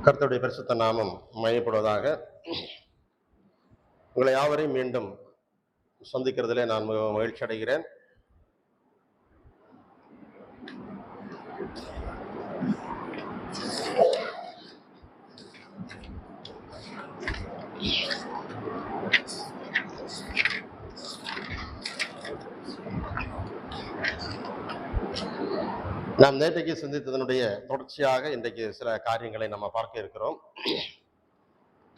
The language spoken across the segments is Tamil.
கர்த்தருடைய பரிசுத்த நாமம் மையப்படுவதாக. உங்களை யாவரையும் மீண்டும் சந்திக்கிறதுல நான் மிகவும் மகிழ்ச்சி அடைகிறேன். நாம் நேற்றைக்கு சிந்தித்ததனுடைய தொடர்ச்சியாக இன்றைக்கு சில காரியங்களை நம்ம பார்க்க இருக்கிறோம்.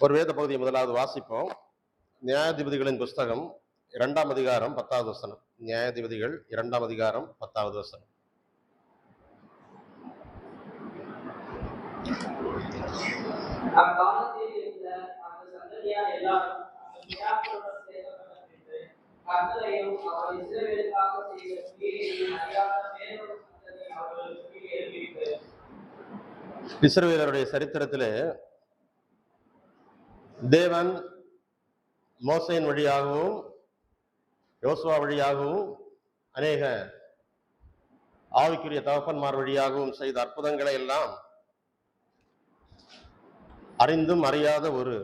ஒரு வேத பகுதியை முதலாவது வாசிப்போம். நியாயாதிபதிகளின் புஸ்தகம் 2ஆம் அதிகாரம் 10வது வசனம். நியாயாதிபதிகள் 2ஆம் அதிகாரம் 10வது வசனம். இஸ்ரவேலருடைய சரித்திரத்திலே தேவன் மோசேயின் வழியாகவும் யோசுவா வழியாகவும் அநேக ஆவிக்குரிய தகப்பன்மார் வழியாகவும் செய்த அற்புதங்களை எல்லாம் அறிந்தும் அறியாத ஒரு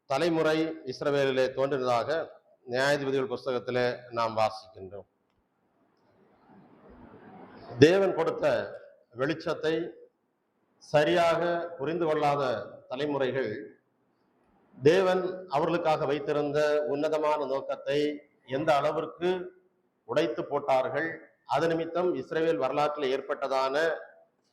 தலைமுறை இஸ்ரவேலிலே தோன்றினதாக நியாயாதிபதிகள் புஸ்தகத்திலே நாம் வாசிக்கின்றோம். தேவன் கொடுத்த வெளிச்சத்தை சரியாக புரிந்து கொள்ளாத தலைமுறைகள் தேவன் அவர்களுக்காக வைத்திருந்த உன்னதமான நோக்கத்தை எந்த அளவிற்கு உடைத்து போட்டார்கள், அது நிமித்தம் இஸ்ரவேல் வரலாற்றில் ஏற்பட்டதான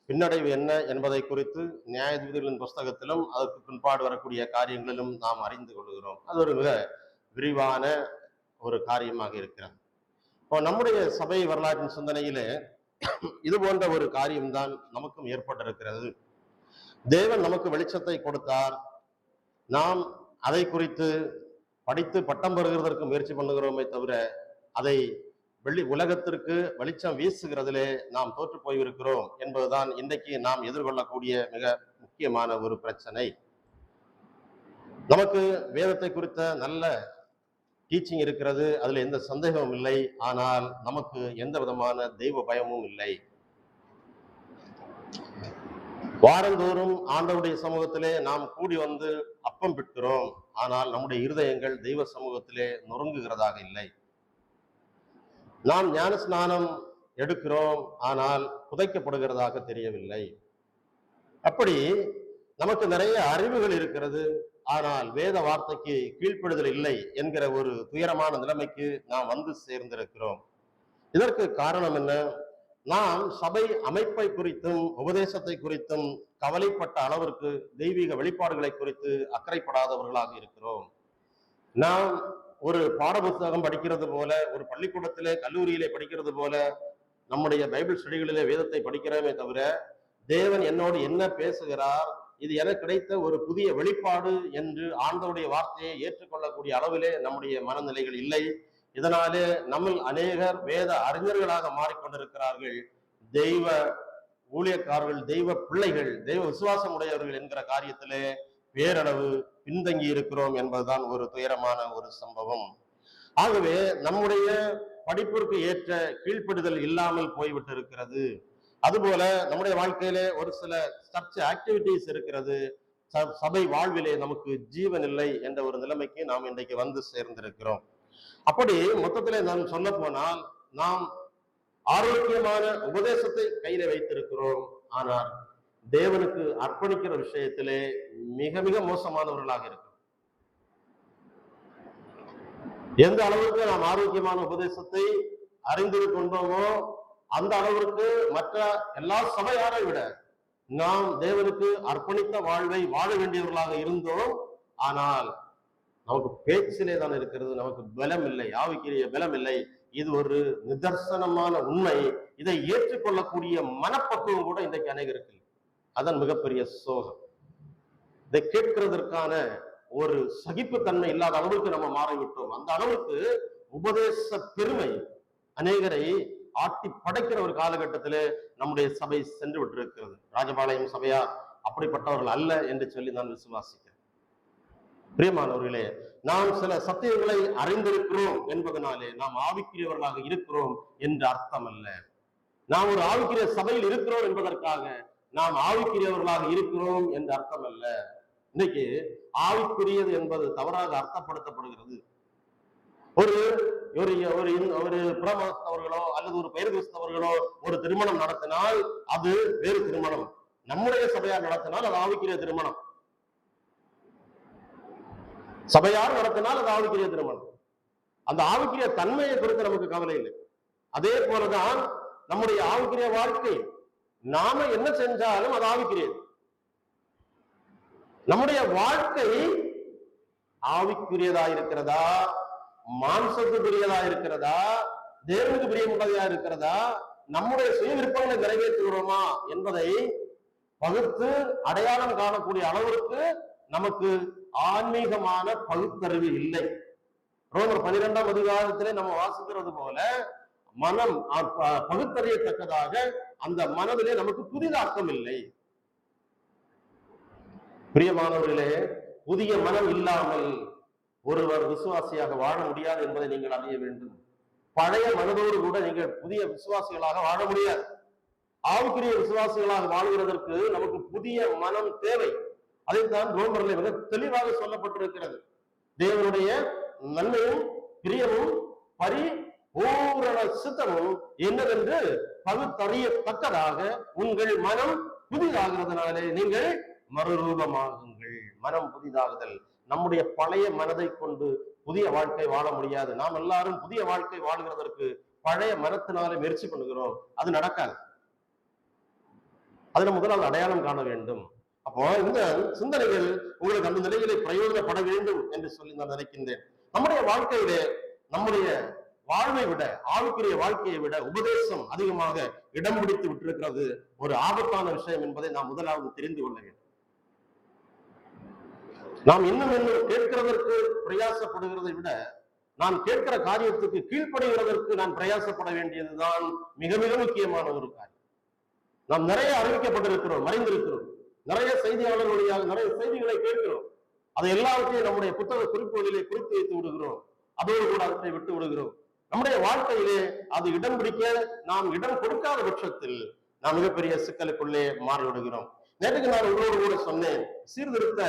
பின்னடைவு என்ன என்பதை குறித்து நியாயாதிபதிகளின் புஸ்தகத்திலும் அதற்கு பின்பாடு வரக்கூடிய காரியங்களிலும் நாம் அறிந்து கொள்கிறோம். அது ஒரு மிக விரிவான ஒரு காரியமாக இருக்கிறது. இப்போ நம்முடைய சபை வரலாற்றின் சிந்தனையிலே இது போன்ற ஒரு காரியம்தான் நமக்கும் ஏற்பட்டிருக்கிறது. தேவன் நமக்கு வெளிச்சத்தை கொடுத்தார், நாம் அதை குறித்து படித்து பட்டம் பெறுகிறதற்கு முயற்சி பண்ணுகிறோமே தவிர அதை உலகத்திற்கு வெளிச்சம் வீசுகிறதிலே நாம் தோற்று போயிருக்கிறோம் என்பதுதான் இன்றைக்கு நாம் எதிர்கொள்ளக்கூடிய மிக முக்கியமான ஒரு பிரச்சனை. நமக்கு வேதத்தை குறித்த நல்ல டீச்சிங் இருக்கிறது, அதுல எந்த சந்தேகமும் இல்லை. ஆனால் நமக்கு எந்த விதமான தெய்வ பயமும் இல்லை. வாரந்தோறும் ஆண்டவருடைய சமூகத்திலே நாம் கூடி வந்து அப்பம் பிட்கிறோம், ஆனால் நம்முடைய இருதயங்கள் தெய்வ சமூகத்திலே நொறுங்குகிறதாக இல்லை. நாம் ஞான ஸ்நானம் எடுக்கிறோம், ஆனால் புதைக்கப்படுகிறதாக தெரியவில்லை. அப்படி நமக்கு நிறைய அறிவுகள் இருக்கிறது, ஆனால் வேத வார்த்தைக்கு கீழ்ப்படுதல் இல்லை என்கிற ஒரு துயரமான நிலைமைக்கு நாம் வந்து சேர்ந்திருக்கிறோம். இதற்கு காரணம் என்ன? நாம் சபை அமைப்பை குறித்தும் உபதேசத்தை குறித்தும் கவலைப்பட்ட அளவிற்கு தெய்வீக வெளிப்பாடுகளை குறித்து அக்கறைப்படாதவர்களாக இருக்கிறோம். நாம் ஒரு பாடப்புத்தகம் படிக்கிறது போல, ஒரு பள்ளிக்கூடத்திலே கல்லூரியிலே படிக்கிறது போல நம்முடைய பைபிள் ஸ்டடிகளிலே வேதத்தை படிக்கிறோமே தவிர தேவன் என்னோடு என்ன பேசுகிறார், இது எனக்கு கிடைத்த ஒரு புதிய வெளிப்பாடு என்று ஆண்டவருடைய வார்த்தையை ஏற்றுக்கொள்ளக்கூடிய அளவிலே நம்முடைய மனநிலைகள் இல்லை. இதனாலே நம்மில் அநேகர் வேத அறிஞர்களாக மாறிக்கொண்டிருக்கிறார்கள். தெய்வ ஊழியக்காரர்கள், தெய்வ பிள்ளைகள், தெய்வ விசுவாசம் உடையவர்கள் என்கிற காரியத்திலே பேரளவு பின்தங்கி இருக்கிறோம் என்பதுதான் ஒரு துயரமான ஒரு சம்பவம். ஆகவே நம்முடைய படிப்பிற்கு ஏற்ற கீழ்ப்படுதல் இல்லாமல் போய்விட்டு இருக்கிறது. அதுபோல நம்முடைய வாழ்க்கையிலே ஒரு சில சர்ச் ஆக்டிவிட்டிஸ் இருக்கிறது, சபை வாழ்விலே நமக்கு ஜீவன் இல்லை என்ற ஒரு நிலைமைக்கு நாம் இன்றைக்கு வந்து சேர்ந்திருக்கிறோம். அப்படி மொத்தத்திலே நான் சொல்ல போனால் நாம் ஆரோக்கியமான உபதேசத்தை கையில வைத்திருக்கிறோம், ஆனால் தேவனுக்கு அர்ப்பணிக்கிற விஷயத்திலே மிக மிக மோசமானவர்களாக இருக்கிறோம். எந்த அளவுக்கு நாம் ஆரோக்கியமான உபதேசத்தை அறிந்து கொண்டோமோ அந்த அளவிற்கு மற்ற எல்லா சபையாரை விட நாம் தேவனுக்கு அர்ப்பணித்த வாழ்வை வாழ வேண்டியவர்களாக இருந்தோம். ஆனால் நமக்கு பேச்சிலே தான் இருக்கிறது, நமக்கு பலம் இல்லை, ஆவிக்குரிய பலம் இல்லை. இது ஒரு நிதர்சனமான உண்மை. இதை ஏற்றுக்கொள்ளக்கூடிய மனப்பக்குவம் கூட இன்றைக்கு அநேகருக்கு இல்லை. அதன் மிகப்பெரிய சோகம். இதை கேட்கிறதற்கான ஒரு சகிப்புத்தன்மை இல்லாத அளவுக்கு நம்ம மாறிவிட்டோம். அந்த அளவுக்கு உபதேச பெருமை அநேகரை ஆட்டி படைக்கிற ஒரு காலகட்டத்திலே நம்முடைய சபை சென்று விட்டிருக்கிறது. ராஜபாளையம் சபையார் அப்படிப்பட்டவர்கள் அல்ல என்று சொல்லி நான் விசுவாசிக்கிறேன். பிரியமானவர்களே, நாம் சில சத்தியங்களை அறிந்திருக்கிறோம் என்பதனாலே நாம் ஆவிக்குரியவர்களாக இருக்கிறோம் என்று அர்த்தம் அல்ல. நாம் ஒரு ஆவிக்குரிய சபையில் இருக்கிறோம் என்பதற்காக நாம் ஆவிக்குரியவர்களாக இருக்கிறோம் என்று அர்த்தம் அல்ல. இன்னைக்கு ஆவிக்குரியது என்பது தவறாக அர்த்தப்படுத்தப்படுகிறது. ஒரு ஒரு ஒரு புறமதத்தவர்களோ அல்லது ஒரு பெயர் கிறிஸ்தவர்களோ ஒரு திருமணம் நடத்தினால் அது வேறு திருமணம். நம்முடைய சபையார் நடத்தினால் அது ஆவிக்குரிய திருமணம். சபையார் நடத்தினால் அது ஆவிக்குரிய திருமணம். அந்த ஆவிக்குரிய தன்மையை குறித்து நமக்கு கவலை இல்லை. அதே போலதான் நம்முடைய ஆவிக்குரிய வாழ்க்கை. நாம என்ன செஞ்சாலும் அது ஆவிக்குரியது. நம்முடைய வாழ்க்கை ஆவிக்குரியதா இருக்கிறதா, மாம்சத்துக்குரியதா இருக்கிறதா, தேவனுக்கு பிரியமுள்ளதா இருக்கிறதா, நம்முடைய சுய விருப்பங்களை நிறைவேற்றுகிறோமா என்பதை பகுத்து அடையாளம் காணக்கூடிய அளவிற்கு நமக்கு ஆன்மீகமான பகுத்தறிவு இல்லை. ரோமர் 12ஆம் அதிகாரத்திலே நம்ம வாசிக்கிறது போல மனம் பகுத்தறியத்தக்கதாக அந்த மனதிலே நமக்கு புதிதாக்கம் இல்லை. பிரியமானவர்களே, புதிய மனம் இல்லாமல் ஒருவர் விசுவாசியாக வாழ முடியாது என்பதை நீங்கள் அறிய வேண்டும். பழைய மனதோடு கூட நீங்கள் புதிய விசுவாசிகளாக வாழ முடியாது. ஆவிக்குரிய விசுவாசிகளாக வாழ்கிறதற்கு நமக்கு புதிய மனம் தேவை. அதைத்தான் ரோமரிலே மிக தெளிவாக சொல்லப்பட்டிருக்கிறது. தேவனுடைய நன்மையும் பிரியமும் பரிபூரண சித்தமும் என்னவென்று பகுத்தறியத்தக்கதாக உங்கள் மனம் புதிதாகிறதுனாலே நீங்கள் மறுரூபமாகுங்கள். மனம் புதிதாகுதல். நம்முடைய பழைய மனதை கொண்டு புதிய வாழ்க்கை வாழ முடியாது. நாம் எல்லாரும் புதிய வாழ்க்கை வாழ்கிறதற்கு பழைய மனத்தினாலே முயற்சி பண்ணுகிறோம். அது நடக்காது. அதுல முதலாவது அடையாளம் காண வேண்டும். அப்போ இந்த சிந்தனைகள் உங்களுக்கு அந்த நிலையிலே பிரயோஜனப்பட வேண்டும் என்று சொல்லி நான் நினைக்கின்றேன். நம்முடைய வாழ்க்கையிலே நம்முடைய வாழ்வை விட, ஆவிக்குரிய வாழ்க்கையை விட உபதேசம் அதிகமாக இடம் பிடித்து விட்டிருக்கிறது ஒரு ஆபத்தான விஷயம் என்பதை நாம் முதலாவது தெரிந்து கொள்ள வேண்டும். நாம் இன்னும் கேட்கிறதற்கு பிரயாசப்படுகிறதை விட நான் கேட்கிற காரியத்துக்கு கீழ்ப்படுகிறதற்கு நான் பிரயாசப்பட வேண்டியதுதான் மிக மிக முக்கியமான ஒரு காரியம். நாம் நிறைய அறிவிக்கப்பட்டிருக்கிறோம், மறைந்திருக்கிறோம், நிறைய செய்தியாளர்களுடைய நிறைய செய்திகளை கேட்கிறோம். அதை எல்லாவற்றையும் நம்முடைய புத்தக குறிப்புகளிலே குறித்து வைத்து விடுகிறோம். அதோடு கூட அவற்றை விட்டு விடுகிறோம். நம்முடைய வாழ்க்கையிலே அது இடம் பிடிக்க நாம் இடம் கொடுக்காத பட்சத்தில் நாம் மிகப்பெரிய சிக்கலுக்குள்ளே மாறிவிடுகிறோம். நேற்றுக்கு நான் உங்களோடு கூட சொன்னேன், சீர்திருத்த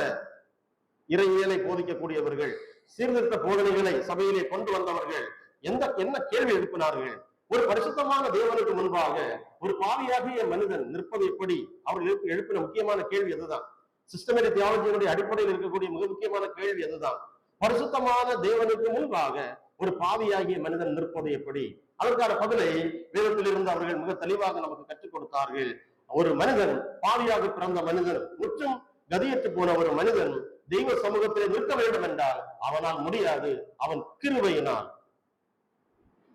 இறையியலை போதிக்கக்கூடியவர்கள், சீர்திருத்த போதனைகளை சபையிலே கொண்டு வந்தவர்கள் என்ன கேள்வி எழுப்பினார்கள்? ஒரு பரிசுத்தமான தேவனுக்கு முன்பாக ஒரு பாவியாகிய மனிதன் நிற்பது எப்படி? அவர்கள் எழுப்பின முக்கியமான கேள்வி அதுதான். சிஸ்டமேட்டிக் தியாலஜியினுடைய அடிப்படையில் இருக்கக்கூடிய மிக முக்கியமான கேள்வி அதுதான். பரிசுத்தமான தேவனுக்கு முன்பாக ஒரு பாவியாகிய மனிதன் நிற்பது எப்படி? அதற்கான பதிலை வேதத்திலிருந்து அவர்கள் மிக தெளிவாக நமக்கு கற்றுக் கொடுத்தார்கள். ஒரு மனிதன், பாவியாக பிறந்த மனிதன், முற்றும் கதியற்று போன ஒரு மனிதன் தெய்வ சமூகத்திலே நிற்க வேண்டும் என்றால் அவனால் முடியாது. அவன் கிருபையினால்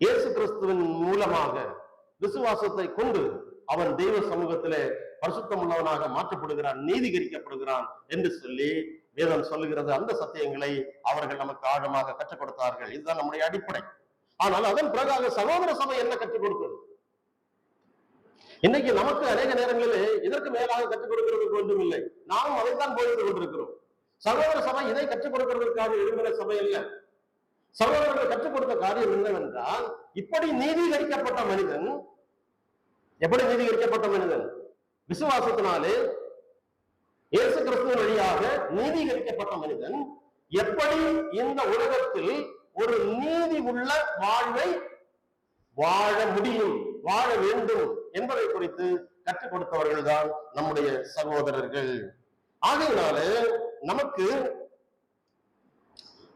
இயேசு கிறிஸ்துவின் மூலமாக விசுவாசத்தை கொண்டு அவன் தெய்வ சமூகத்திலே பரிசுத்தம் உள்ளவனாக மாற்றப்படுகிறான், நீதிகரிக்கப்படுகிறான் என்று சொல்லி வேதம் சொல்லுகிறது. அந்த சத்தியங்களை அவர்கள் நமக்கு ஆழமாக கற்றுக் கொடுத்தார்கள். இதுதான் நம்முடைய அடிப்படை. ஆனால் அதன் பிறகாக சகோதர சபை என்ன கற்றுக் கொடுத்தது? இன்னைக்கு நமக்கு அநேக நேரங்களில் இதற்கு மேலாக கற்றுக் கொடுக்கிறதுக்கு ஒன்றும் இல்லை. நாமும் அதைத்தான் போதித்து கொண்டிருக்கிறோம். சகோதர சபை இதை கற்றுக் கொடுக்கிறதுக்காக எழுதுகிற சபை அல்ல. சகோதரர்கள் கற்றுக் கொடுத்த காரியம் என்னவென்றால், இப்படி நீதிகரிக்கப்பட்ட மனிதன், எப்படி நீதிகரிக்கப்பட்ட மனிதன்? விசுவாசத்தினாலே இயேசு கிறிஸ்துவின் வழியாக நீதிகரிக்கப்பட்ட மனிதன் எப்படி இந்த உலகத்தில் ஒரு நீதி உள்ள வாழ்வை வாழ முடியும், வாழ வேண்டும் என்பதை குறித்து கற்றுக் கொடுத்தவர்கள் தான் நம்முடைய சகோதரர்கள். ஆகையினாலே நமக்கு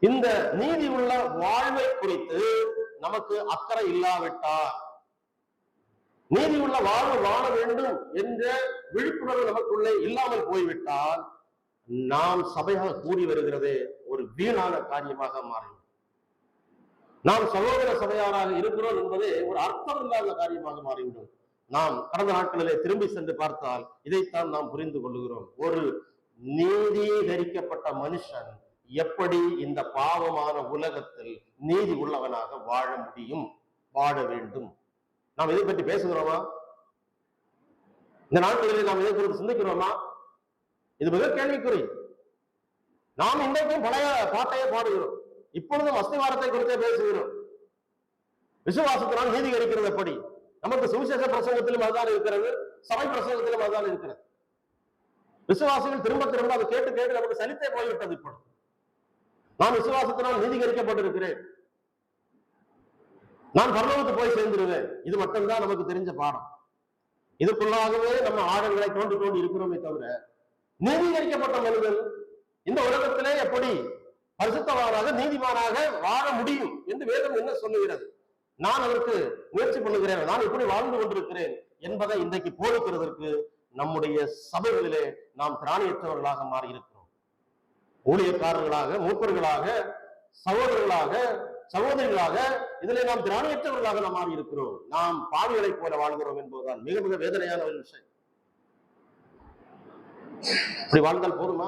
இந்த நீதி உள்ள வாழ்வை குறித்து நமக்கு அக்கறை இல்லாவிட்டால், நீதி உள்ள வாழ்வு வாழ வேண்டும் என்ற விழிப்புணர்வு நமக்குள்ளே இல்லாமல் போய்விட்டால், நாம் சபையாக கூடி வருகிறதே ஒரு வீணான காரியமாக மாறும். நாம் சகோதர சபையாராக இருக்கிறோம் என்பதே ஒரு அர்த்தம் இல்லாத காரியமாக மாறிவிடும். நாம் கடந்த நாட்களிலே திரும்பி சென்று பார்த்தால் இதைத்தான் நாம் புரிந்து கொள்ளுகிறோம். ஒரு நீதீகரிக்கப்பட்ட மனுஷன் எப்படி இந்த பாவமான உலகத்தில் நீதி உள்ளவனாக வாழ முடியும், வாழ வேண்டும்? நாம் இதை பற்றி பேசுகிறோமா? இந்த நாட்களிலே நாம் இதை குறித்து சிந்திக்கிறோமா? இது மிக கேள்விக்குறி. நாம் இன்றைக்கும் பழைய பாட்டையே பாடுகிறோம், இப்பொழுதும் அஸ்திவாரத்தை குறித்தே பேசுகிறோம். விசுவாசத்தினால் நீதிகரிக்கிறது எப்படி? நமக்கு சுவிசேஷ பிரசங்கத்திலும் அதுதான் இருக்கிறது, சபை பிரசங்கத்திலும் அதுதான் இருக்கிறது. விசுவாசிகள் திரும்ப திரும்ப அதை கேட்டு கேட்டு நமக்கு சலித்தே போய்விட்டது. இப்போ நான் விசுவாசத்தினால் நீதிகரிக்கப்பட்டிருக்கிறேன், நான் பரலோகத்துக்கு போய் சேர்ந்துருவேன், இது மட்டும்தான் நமக்கு தெரிஞ்ச பாடம். இதுக்குள்ளாகவே நம்ம ஆழங்களை தோண்டி தோண்டி இருக்கிறோமே தவிர, நீதிகரிக்கப்பட்ட மனிதன் இந்த உலகத்திலே எப்படி பரிசுத்தவானாக நீதிமானாக வாழ முடியும் என்று வேதம் என்ன சொல்லுகிறது? நான் அதற்கு முயற்சி பண்ணுகிறேன், நான் எப்படி வாழ்ந்து கொண்டிருக்கிறேன் என்பதை இன்றைக்கு போதிக்கிறதற்கு நம்முடைய சபைகளிலே நாம் திராணியற்றவர்களாக மாறி இருக்கிறோம். ஊழியக்காரர்களாக, மூப்பர்களாக, சகோதரர்களாக, சகோதரிகளாக இதிலே நாம் திராணியற்றவர்களாக நாம் மாறி இருக்கிறோம். நாம் பாவிகளை போல வாழ்கிறோம் என்பதுதான் மிக மிக வேதனையான ஒரு விஷயம். இப்படி வாழ்ந்தால் போதுமா?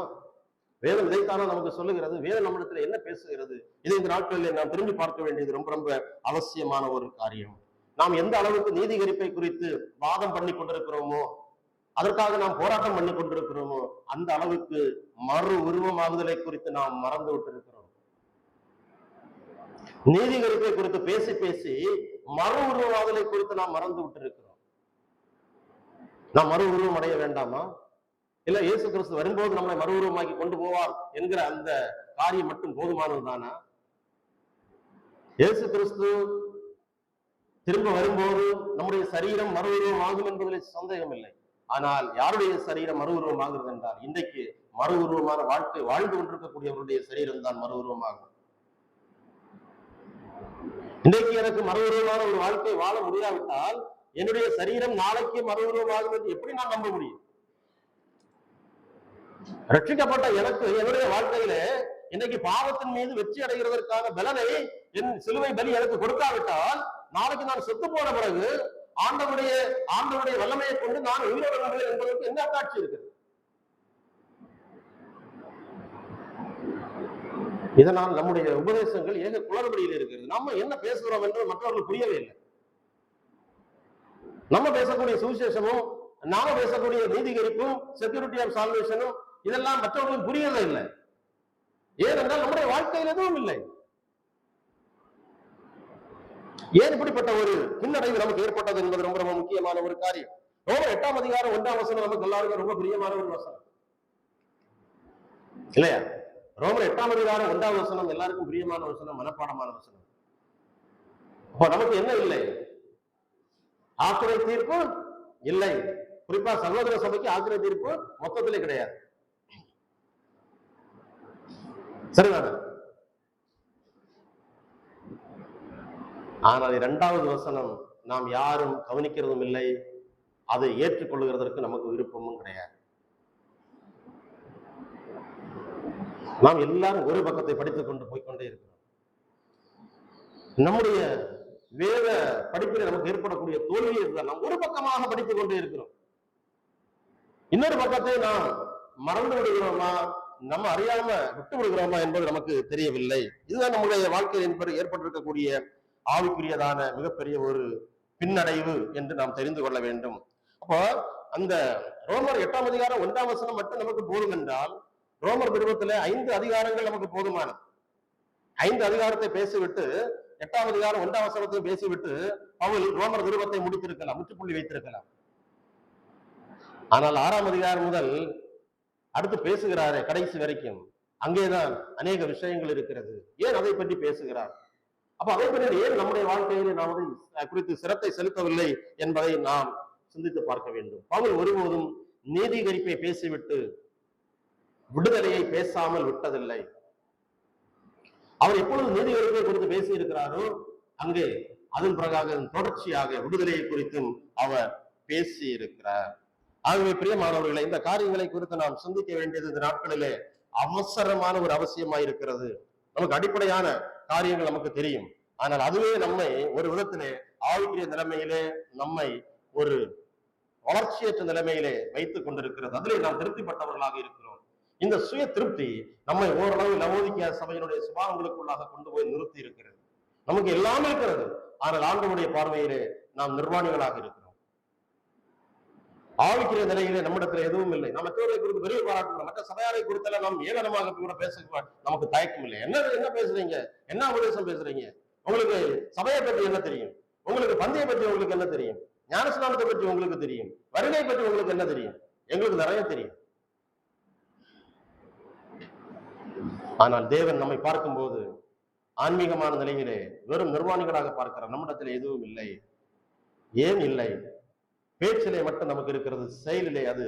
வேதம் இதைத்தானே நமக்கு சொல்லுகிறது. வேதம் நம்மிடத்துல என்ன பேசுகிறது? இதை இந்த நாட்களில் நாம் திரும்பி பார்க்க வேண்டியது ரொம்ப ரொம்ப அவசியமான ஒரு காரியம். நாம் எந்த அளவுக்கு நீதிகரிப்பை குறித்து வாதம் பண்ணி கொண்டிருக்கிறோமோ, அதற்காக நாம் போராட்டம் பண்ணி கொண்டிருக்கிறோமோ, அந்த அளவுக்கு மறு உருவமாகுதலை குறித்து நாம் மறந்து விட்டிருக்கிறோம். நீதிகரிப்பை குறித்து பேசி பேசி மறு உருவமாகுதலை குறித்து நாம் மறந்து விட்டிருக்கிறோம். நாம் மறு உருவம் அடைய வேண்டாமா? இல்ல இயேசு கிறிஸ்து வரும்போது நம்மளை மறு உருவமாக்கி கொண்டு போவார் என்கிற அந்த காரியம் மட்டும் போதுமானது தானா? இயேசு கிறிஸ்து திரும்ப வரும்போது நம்முடைய சரீரம் மறு உருவம் ஆகும் என்பதில் சந்தேகம் இல்லை. ஆனால் யாருடைய சரீரம் மறு உருவம் ஆகிறது என்றால், இன்றைக்கு மறு உருவமான வாழ்க்கை வாழ்ந்து கொண்டிருக்கக்கூடியவருடைய சரீரம் தான் மறு உருவமாகும். இன்றைக்கு எனக்கு மறு உருவமான ஒரு வாழ்க்கை வாழ முடியாவிட்டால் என்னுடைய சரீரம் நாளைக்கு மறு உருவமாகும் என்று எப்படி நான் நம்ப முடியும்? ரட்சிக்கப்பட்ட எனக்கு என்னுடைய வாழ்க்கையில இன்னைக்கு பாவத்தின் மீது வெற்றி அடைகிறதற்கான பலனை என் சிலுவை பலி எனக்கு கொடுக்காவிட்டால், நாளைக்கு நான் செத்து போன பிறகு ஆண்டவருடைய வல்லமையை கொண்டு நான் உயிரோடு என்பதற்கு என்ன காட்சி இருக்குது? இதனால் நம்முடைய உபதேசங்கள் ஏக குளறுபடியில் இருக்கிறது. நம்ம என்ன பேசுகிறோம் என்று மற்றவர்கள் புரியவே இல்லை. நம்ம பேசக்கூடிய சுவிசேஷமும், நாம பேசக்கூடிய நீதிகரிப்பும், செக்யூரிட்டி ஆஃப் சால்வேஷனும் இதெல்லாம் மற்றவர்களுக்கு புரியவே இல்லை. ஏனென்றால் நம்முடைய வாழ்க்கையில் எதுவும் இல்லை. ஏன் இப்படிப்பட்ட ஒரு பின்னடைவு நமக்கு ஏற்பட்டது என்பது ரொம்ப ரொம்ப முக்கியமான ஒரு காரியம். ரோமர் 8ஆம் அதிகாரம் 1ஆம் வசனம் நமக்கு எல்லாருக்கும் ரொம்ப பிரியமான ஒரு வசனம் இல்லையா? ரோமர் 8ஆம் அதிகாரம் 1ஆம் வசனம் எல்லாருக்கும் பிரியமான வசனம், மனப்பாடமான வசனம். அப்ப நமக்கு என்ன இல்லை? ஆக்கிரை தீர்ப்பு இல்லை. குறிப்பா சகோதர சபைக்கு ஆக்கிரை தீர்ப்பு மொத்தத்திலே கிடையாது. சரிதான? ஆனால் 2வது வசனம் நாம் யாரும் கவனிக்கிறதும் இல்லை, அதை ஏற்றுக்கொள்ளுகிறதற்கு நமக்கு விருப்பமும் கிடையாது. நாம் எல்லாரும் ஒரு பக்கத்தை படித்துக் கொண்டு போய்கொண்டே இருக்கிறோம். நம்முடைய வேத படிப்பில் நமக்கு ஏற்படக்கூடிய தோல்வி இருந்தால் நாம் ஒரு பக்கமாக படித்துக் கொண்டே இருக்கிறோம். இன்னொரு பக்கத்தை நாம் மறந்து விடுகிறோமா, நம்ம அறியாம விட்டு விடுகிறோமா என்பது நமக்கு தெரியவில்லை. இதுதான் நம்முடைய வாழ்க்கையில் ஏற்பட்டிருக்கக்கூடிய ஆவிக்குரியதான மிகப்பெரிய ஒரு பின்னடைவு என்று நாம் தெரிந்து கொள்ள வேண்டும். அப்போ அந்த ரோமர் 8ஆம் அதிகாரம் 1ஆம் வசனம் மட்டும் நமக்கு போதும் என்றால், ரோமர் நிருபத்திலே 5 அதிகாரங்கள் நமக்கு போதுமானது. 5 அதிகாரத்தை பேசிவிட்டு 8ஆம் அதிகாரம் 1ஆம் வசனத்தை பேசிவிட்டு பவுல் ரோமர் நிருபத்தை முடித்திருக்கலாம், முற்றுப்புள்ளி வைத்திருக்கலாம். ஆனால் 6ஆம் அதிகாரம் முதல் அடுத்து பேசுகிறாரே கடைசி வரைக்கும், அங்கேதான் அநேக விஷயங்கள் இருக்கிறது. ஏன் அதை பற்றி பேசுகிறார்? அப்ப அதை பற்றி ஏன் நம்முடைய வாழ்க்கையில நாம் அதை குறித்து சிரத்தை செலுத்தவில்லை என்பதை நாம் சிந்தித்து பார்க்க வேண்டும். பவுல் ஒருபோதும் நீதிகரிப்பை பேசிவிட்டு விடுதலையை பேசாமல் விட்டதில்லை. அவர் எப்பொழுது நீதிகரிப்பை குறித்து பேசி இருக்கிறாரோ அங்கே அதன் பிரகாரம் தொடர்ச்சியாக விடுதலையை குறித்தும் அவர் பேசி இருக்கிறார். ஆகவே பிரியமானவர்களை, இந்த காரியங்களை குறித்து நாம் சிந்திக்க வேண்டியது இந்த நாட்களிலே அவசரமான ஒரு அவசியமாய் இருக்கிறது. நமக்கு அடிப்படையான காரியங்கள் நமக்கு தெரியும், ஆனால் அதுவே நம்மை ஒரு விதத்திலே ஆவிக்குரிய நிலைமையிலே நம்மை ஒரு வளர்ச்சியற்ற நிலைமையிலே வைத்துக் கொண்டிருக்கிறது. அதிலே நாம் திருப்திப்பட்டவர்களாக இருக்கிறோம். இந்த சுய திருப்தி நம்மை ஓரளவு லவோதிக்கேயா சபையினுடைய சுபாவங்களுக்குள்ளாக கொண்டு போய் நிறுத்தி இருக்கிறது. நமக்கு எல்லாமே இருக்கிறது, ஆனால் ஆண்டவருடைய பார்வையிலே நாம் நிர்வாணிகளாக இருக்கிறோம். ஆவிக்கிற நிலையிலே நம்மிடத்துல எதுவும் இல்லை. நம்ம மற்றவர்களை குறித்து பெரிய பாராட்டுகிறோம், மற்ற சபையாரை குறித்தெல்லாம் நாம் ஏளனமாக கூட பேச நமக்கு தயக்கம் இல்லை. என்ன பேசுறீங்க, என்ன உபதேசம் பேசுறீங்க, உங்களுக்கு சபையை பற்றி என்ன தெரியும், உங்களுக்கு பந்தய பற்றி உங்களுக்கு என்ன தெரியும், ஞானஸ்நானத்தை பற்றி உங்களுக்கு தெரியும், வருகை பற்றி உங்களுக்கு என்ன தெரியும்? எங்களுக்கு நிறைய தெரியும். ஆனால் தேவன் நம்மை பார்க்கும்போது ஆன்மீகமான நிலையிலே வெறும் நிர்வாணிகளாக பார்க்கிறார். நம்மிடத்தில் எதுவும் இல்லை. ஏன் இல்லை? பேச்சிலே மட்டும் நமக்கு இருக்கிறது, செயலிலே அது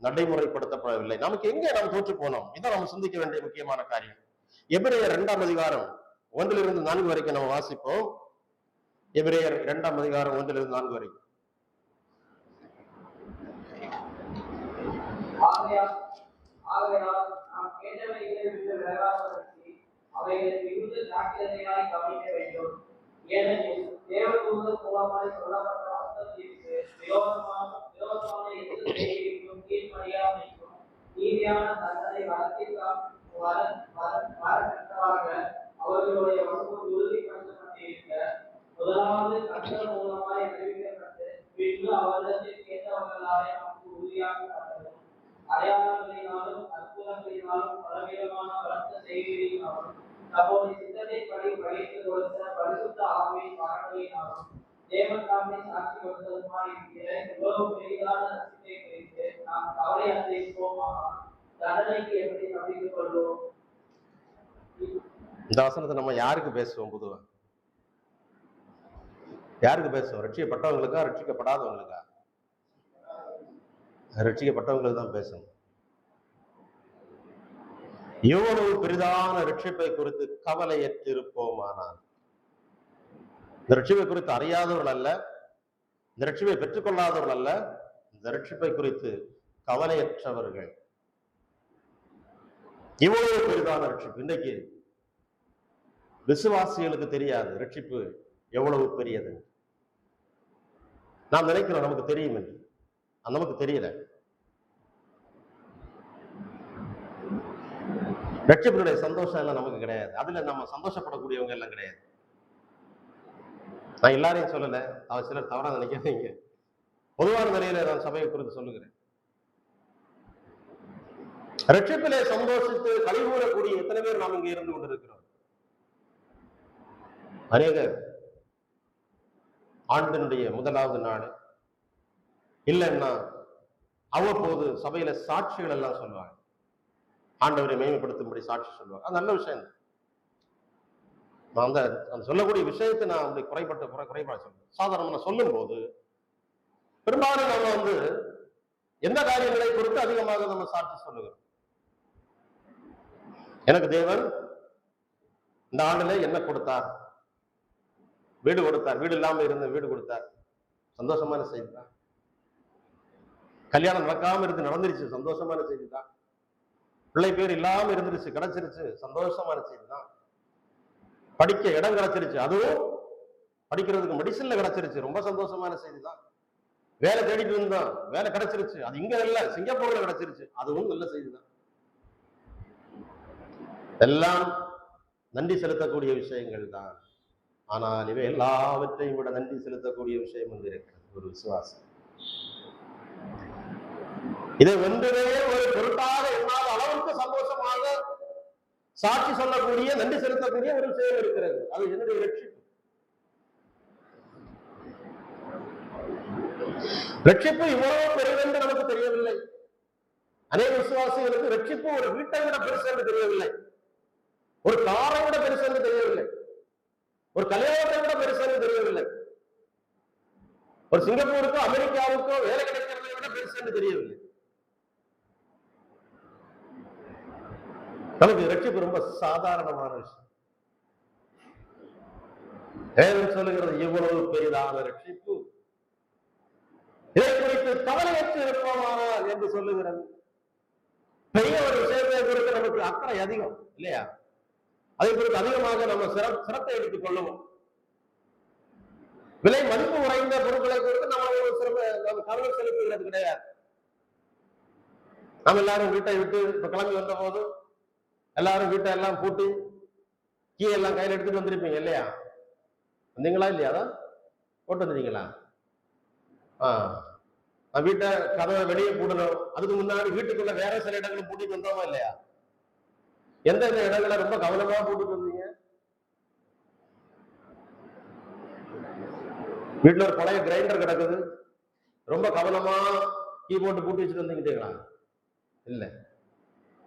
நடைமுறைப்படுத்தப்படவில்லை. நமக்கு எங்கே நாம் தோற்று போனோம்? இதான் நம்ம சிந்திக்க வேண்டிய முக்கியமான காரியம். எபிரேயர் 2ஆம் அதிகாரம் 1-4 வரைக்கும் நம்ம வாசிப்போம். எபிரேயர் 2ஆம் அதிகாரம் 1-4 வரைக்கும். அவைகளை மிகுந்த ஜாக்கிரதையாய் கவனிக்க வேண்டும். ஏனெனில் தேவதூதர் மூலமாய் சொல்லப்பட்ட அர்த்தத்திற்கு விரோதமான எந்த செய்திக்கும் கீழ்ப்படியாமைக்கும் நீதியான தண்டனை வரப்பெற்றவாக அவர்களுடைய வசனம் உறுதிப்படுத்தப்பட்டிருக்க, முதலாவது கர்த்தர் மூலமாய் அறிவிக்கப்பட்டு பின்பு அவரிடத்தில் கேட்டவர்களாலே நமக்கு உறுதியாக்கப்பட்டது. அடையாளங்களினாலும் அற்புதங்களினாலும் பலவிதமான பலத்த செய்திகளினாலும் தம்முடைய சித்தத்தைப்படி பகிர்ந்து கொடுத்த பரிசுத்த ஆவியின் வரங்களினாலும் தேவன் தாமே சாட்சி கொடுத்ததுமாய் இருக்கிற இவ்வளவு பெரிதான ரட்சிப்பை குறித்து நாம் கவலை அடைப்போமானால் தண்டனைக்கு எப்படி தப்பித்துக் கொள்வோம்? இந்த வசனத்தை நம்ம யாருக்கு பேசுவோம்? பொதுவா யாருக்கு பேசுவோம்? ரட்சிக்கப்பட்டவங்களுக்கா, ரட்சிக்கப்படாதவங்களுக்கா? ரட்சிக்கப்பட்டவங்களுக்கு தான் பேசணும். எவ்வளவு பெரிதான ரட்சிப்பை குறித்து கவலையற்றிருப்போமானால், இந்த ரட்சிப்பை குறித்து அறியாதவர்கள் அல்ல, இந்த ரட்சிப்பை பெற்றுக்கொள்ளாதவர்கள் அல்ல, இந்த ரட்சிப்பை குறித்து கவலையற்றவர்கள். இவ்வளவு பெரிதான ரட்சிப்பு இன்றைக்கு விசுவாசிகளுக்கு தெரியாது. ரட்சிப்பு எவ்வளவு பெரியது நாம் நினைக்கிறோம் நமக்கு தெரியும் என்று. நமக்கு தெரியல. ரட்சிப்பினுடைய சந்தோஷம் எல்லாம் நமக்கு கிடையாது. அதுல நம்ம சந்தோஷப்படக்கூடியவங்க எல்லாம் கிடையாது. நான் எல்லாரையும் சொல்லல, அவர் சிலர் தவறா நினைக்காதீங்க. பொதுவான நிலையில நான் சபையை குறித்து சொல்லுகிறேன். ரட்சிப்பிலே சந்தோஷித்து கழிவுறக்கூடிய எத்தனை பேர் நாம் இங்கே இருந்து கொண்டிருக்கிறோம்? அநேகர் ஆண்டினுடைய முதலாவது நாள் இல்லைன்னா அவ்வப்போது சபையில சாட்சிகள் எல்லாம் சொல்லுவாங்க. ஆண்டவரை மேம்படுத்தும்படி சாட்சி சொல்லுவாங்க. அது நல்ல விஷயம். நான் அந்த சொல்லக்கூடிய விஷயத்தை நான் அப்படி குறைபாடு சொல்றேன். சாதாரண நான் சொல்லும் போது பெரும்பாலும் நம்ம எந்த காரியங்களை குறித்து அதிகமாக நம்ம சாட்சி சொல்லுகிறோம். எனக்கு தேவன் இந்த ஆண்டுல என்ன கொடுத்தார்? வீடு கொடுத்தார். வீடு இல்லாம இருந்த வீடு கொடுத்தார். சந்தோஷமான செய்தி தான். கல்யாணம் நடக்காம இருந்து நடந்துருச்சு, சந்தோஷமான செய்தி தான். பிள்ளை பேர் இல்லாம இருந்துருச்சு, கிடைச்சிருச்சு, சந்தோஷமான செய்தி தான். படிக்க இடம் கிடைச்சிருச்சு, அதுவும் படிக்கிறதுக்கு மெடிசன்ல கிடைச்சிருச்சு, ரொம்ப சந்தோஷமான செய்தி தான். வேலை தேடிட்டு இருந்தோம், வேலை கிடைச்சிருச்சு, அது இங்க இல்ல சிங்கப்பூர்ல கிடைச்சிருச்சு, அதுவும் நல்ல செய்தி தான். எல்லாம் நன்றி செலுத்தக்கூடிய விஷயங்கள் தான். ஆனால் இவை எல்லாவற்றையும் விட நன்றி செலுத்தக்கூடிய விஷயம் இருக்கிறது, ஒரு விசுவாசம். இதை ஒன்றுமே ஒரு பொருட்டாக எண்ணாத அளவுக்கு சந்தோஷமாக சாட்சி சொல்லக்கூடிய, நன்றி செலுத்தக்கூடிய ஒரு விஷயம் இருக்கிறது. அது என்னுடைய ரட்சிப்பு. ரட்சிப்பு இவ்வளவு பெரியதென்று நமக்கு தெரியவில்லை. அநேக விசுவாசிகளுக்கு ரட்சிப்பு ஒரு வீட்டை விட பெருசு என்று தெரியவில்லை, ஒரு காரை விட பெருசு என்று தெரியவில்லை, ஒரு கல்யாணத்தை விட பெருசு என்று தெரியவில்லை, ஒரு சிங்கப்பூருக்கோ அமெரிக்காவுக்கோ வேலை கிடைக்கிறதை விட பெருசு என்று தெரியவில்லை. நமக்கு ரட்சிப்பு ரொம்ப சாதாரணமான விஷயம். வேதம் சொல்லுகிறது இவ்வளவு பெரிதான ரட்சிப்பு, இதை குறித்து கவலையற்று இருப்போமானால் என்று சொல்லுகிறது. பெரிய ஒரு விஷயத்தை குறித்து நமக்கு அக்கறை அதிகம் இல்லையா? அதை குறித்து அதிகமாக நம்ம சிரத்தை எடுத்துக் கொள்ளுவோம். விலை மதிப்பு உறைந்த பொருட்களை குறித்து நம்ம கவலை செலுத்துகிறது கிடையாது. நம்ம எல்லாரும் வீட்டை விட்டு இப்ப கிளம்பி வந்த போது எல்லாரும் வீட்டை எல்லாம் பூட்டி கீ எல்லாம் கையில் எடுத்துட்டு வந்திருப்பீங்க இல்லையா? வந்தீங்களா இல்லையா? அதான் போட்டு வந்துட்டீங்களா? வீட்டை கதவை வெளியே பூட்டணும். அதுக்கு முன்னாடி வீட்டுக்குள்ள வேற சில இடங்களும் பூட்டிட்டு வந்தோமா இல்லையா? எந்தெந்த இடங்களை ரொம்ப கவனமா பூட்டிட்டு வந்தீங்க? வீட்டுல ஒரு பழைய கிரைண்டர் கிடக்குது, ரொம்ப கவனமா கீ போட்டு பூட்டி வச்சுட்டு வந்துக்கிட்டீங்களா? இல்ல,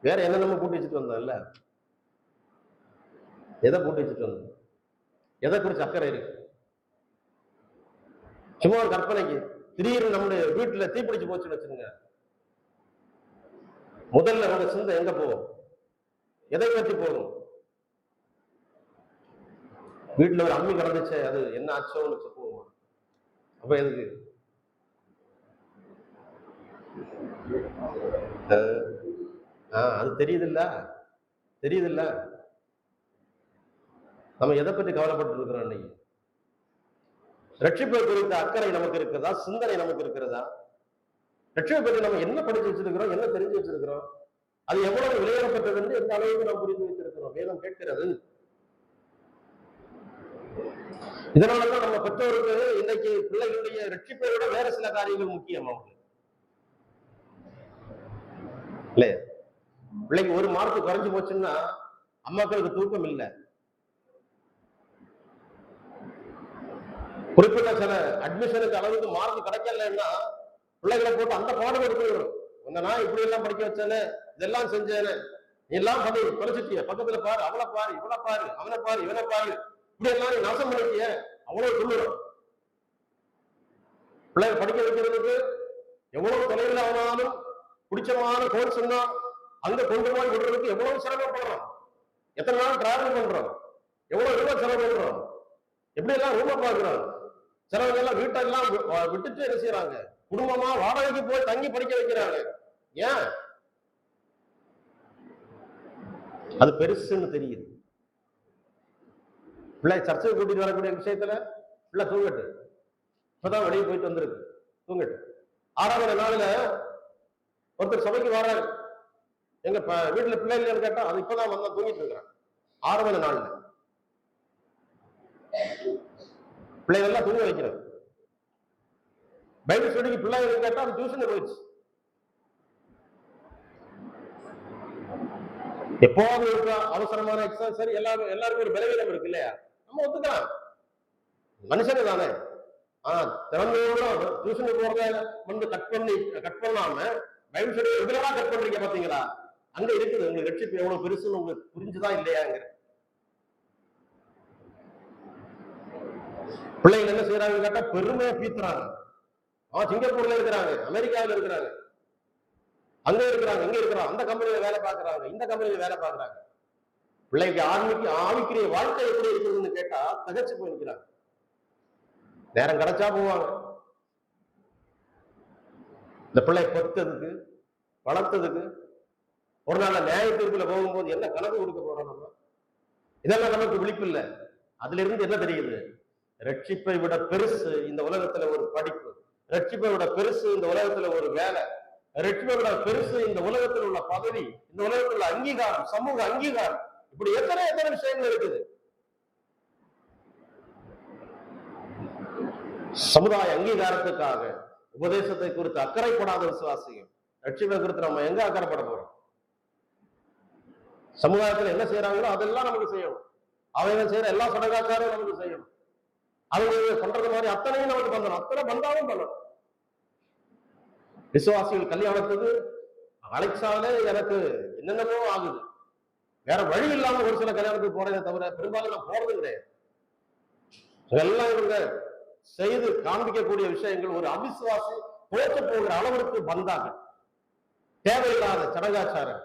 வேற என்னென்ன பூட்டி வச்சுட்டு வந்தோம் இல்ல? எதை போட்டு வச்சுட்டு வந்து, எதை குறிச்சு அக்கறை இருக்கு? சும்மா ஒரு கற்பனைக்கு, திடீர்னு நம்முடைய வீட்டுல தீப்பிடிச்சு போச்சுன்னு வச்சுருங்க, முதல்ல நம்ம சிந்தை எங்க போகும்? எதை பற்றி போகும்? வீட்டுல ஒரு அம்மி கிடந்துச்சு, அது என்ன ஆச்சோன்னு போகுமா? அப்ப எதுக்கு? அது தெரியுதுல்ல, தெரியுதுல்ல. நம்ம எதை பற்றி கவலைப்பட்டு இருக்கிறோம் இன்னைக்கு? ரட்சிப்பை குறித்த அக்கறை நமக்கு இருக்கிறதா? சிந்தனை நமக்கு இருக்கிறதா? ரட்சிப்பை பற்றி நம்ம என்ன படிச்சு வச்சிருக்கிறோம், என்ன தெரிஞ்சு வச்சிருக்கிறோம், அது எவ்வளவு விளையாடப்பட்டது என்று எந்த அளவுக்கு நாம் புரிந்து வைத்திருக்கிறோம்? வேதம் கேட்கிறது. இதனாலதான் நம்ம பெற்றோருக்கு இன்னைக்கு பிள்ளைகளுடைய ரட்சிப்பை விட வேற சில காரியங்கள் முக்கியம். அவங்களுக்கு இல்லையா? பிள்ளைக்கு ஒரு மார்க் குறைஞ்சு போச்சுன்னா அம்மாக்களுக்கு தூக்கம் இல்லை. குறிப்பிட்ட சில அட்மிஷனுக்கு அளவுக்கு மார்க் கிடைக்கலன்னா பிள்ளைகளை போட்டு அந்த பாடம் எடுத்துக்கிறோம். உங்க நான் இப்படி எல்லாம் படிக்க வச்சேன்னு, இதெல்லாம் செஞ்சேன்னு, நீ எல்லாம் பண்ணி தொலைச்சிட்டிய, பக்கத்துல பாரு, அவளை பாரு, இவனை பாரு, அவனை பாரு, இவனை பாரு, இப்படி எல்லாம் நீ நாசம் பண்ணிட்டிய, அவ்வளவு சொல்லுறோம். பிள்ளைங்க படிக்க வைக்கிறதுக்கு எவ்வளவு தொலைவில் ஆனாலும் பிடிச்சமான கோர்ஸ் அங்க கொண்டு போய் விடுறதுக்கு எவ்வளவு சிரமப்படுறோம், எத்தனை நாள் டிராவல் பண்றோம், எவ்வளவு ரூபாய் செலவு பண்றோம், எப்படி எல்லாம் ரூபா பாக்குறோம். சிலவங்க எல்லாம் வீட்டெல்லாம் விட்டுட்டு என்ன செய்யறாங்க, குடும்பமா வாடகைக்கு போய் தங்கி படிக்க வைக்கிறாங்க. ஏன்? அது பெருசுன்னு தெரியுது. பிள்ளை சர்ச்சைக்கு கூட்டிட்டு வரக்கூடிய விஷயத்துல பிள்ளை தூங்கட்டு, இப்பதான் வெளியே போயிட்டு வந்திருக்கு, தூங்கட்டு. 6வது நாள்ல ஒருத்தர் சபைக்கு வர்றாரு, எங்க வீட்டுல பிள்ளை இல்லைன்னு கேட்டா, அது இப்பதான் வந்தா தூங்கிட்டு இருக்கிறான். 6வது நாள்ல பிள்ளைகள் எல்லாம் தூங்க வைக்கிறது. பைபிள் ஸ்டடிக்கு பிள்ளைகள் கேட்டா அது டியூஷன் போயிடுச்சு. எப்போது இருக்கா அவசரமான எக்ஸாம், சரி, எல்லாருக்கும் ஒரு பலவீனம் இருக்கு இல்லையா, நம்ம ஒத்துக்கலாம், மனுஷங்க தானே. திறந்தோட டியூஷனுக்கு போறத வந்து கட் பண்ணாம பைபிள் ஸ்டடி ரெகுலரா கட் பண்றீங்க பாத்தீங்களா? அங்க இருக்குது உங்களுக்கு ரட்சிப்பு எவ்வளவு பெருசுன்னு உங்களுக்கு புரிஞ்சுதான் இல்லையாங்கிற. பிள்ளைகள் என்ன செய்யறாங்க கேட்டா பெருமையா பீத்துறாங்க. சிங்கப்பூர்ல இருக்கிறாங்க, அமெரிக்காவில் இருக்கிறாங்க, அங்க இருக்கிறாங்க, இங்க இருக்கிறாங்க, அந்த கம்பெனியில வேலை பார்க்கறாங்க, இந்த கம்பெனியில வேலை பார்க்கறாங்க. பிள்ளைக்கு ஆவிக்குரிய வாழ்க்கை எப்படி இருக்குதுன்னு கேட்டா தகச்சு போய் நிற்கிறாங்க. நேரம் கிடைச்சா போவாங்க. இந்த பிள்ளை பொறுத்ததுக்கு வளர்த்ததுக்கு ஒரு நாள் நியாய தீர்ப்புல போகும்போது என்ன கணக்கு கொடுக்க போறோம் நம்ம? இதெல்லாம் நமக்கு விழிப்பு இல்லை. அதுல இருந்து என்ன தெரியுது? ரட்சிப்பை விட பெருசு இந்த உலகத்துல ஒரு படிப்பு, ரட்சிப்பை விட பெருசு இந்த உலகத்துல ஒரு வேலை, ரட்சிப்பை விட பெருசு இந்த உலகத்தில் உள்ள பதவி, இந்த உலகத்தில் உள்ள அங்கீகாரம், சமூக அங்கீகாரம், இப்படி எத்தனை விஷயங்கள் இருக்குது. சமுதாய அங்கீகாரத்துக்காக உபதேசத்தை குறித்து அக்கறைப்படாத விசுவாசிகள் ரட்சிப்பை குறித்து நம்ம எங்க அக்கறைப்பட போறோம்? சமுதாயத்துல என்ன செய்யறாங்களோ அதெல்லாம் நமக்கு செய்யணும். அவங்க செய்யற எல்லா சடங்காச்சாரம் நமக்கு செய்யணும். அவங்க பண்றது மாதிரி அத்தனையும் நமக்கு பண்ணணும், அத்தனை பந்தாவும் பண்ணணும். விசுவாசிகள் கல்யாணத்துக்கு அழைச்சாலே எனக்கு என்னென்னமோ ஆகுது. வேற வழி இல்லாம ஒரு சில கல்யாணத்துக்கு போறதே தவிர பெரும்பாலும் நான் போறது கிடையாது. எல்லாம் இவங்க செய்து காண்பிக்கக்கூடிய விஷயங்கள் ஒரு அவிசுவாசி போற்று போகிற அளவிற்கு வந்தாங்க. தேவையில்லாத சடங்காச்சாரம்,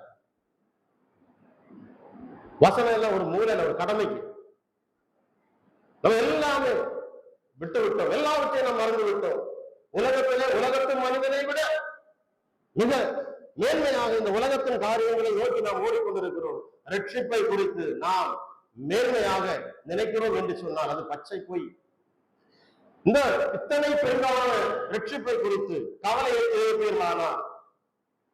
வசனம் எல்லாம் ஒரு மூலையில ஒரு கடமைக்கு நம்ம எல்லாமே விட்டு விட்டோம், எல்லாவற்றையும் நம்ம மறந்து விட்டோம். உலகத்தின் மனிதனை விட மிக மேன்மையாக இந்த உலகத்தின் காரியங்களை நோக்கி நாம் ஓடிக்கொண்டிருக்கிறோம். ரட்சிப்பை குறித்து நாம் மேன்மையாக நினைக்கிறோம் என்று சொன்னால் அது பச்சை பொய். இந்த இத்தனை பெரும்பாலான ரட்சிப்பை குறித்து கவலையை எழுப்பீர்களானால்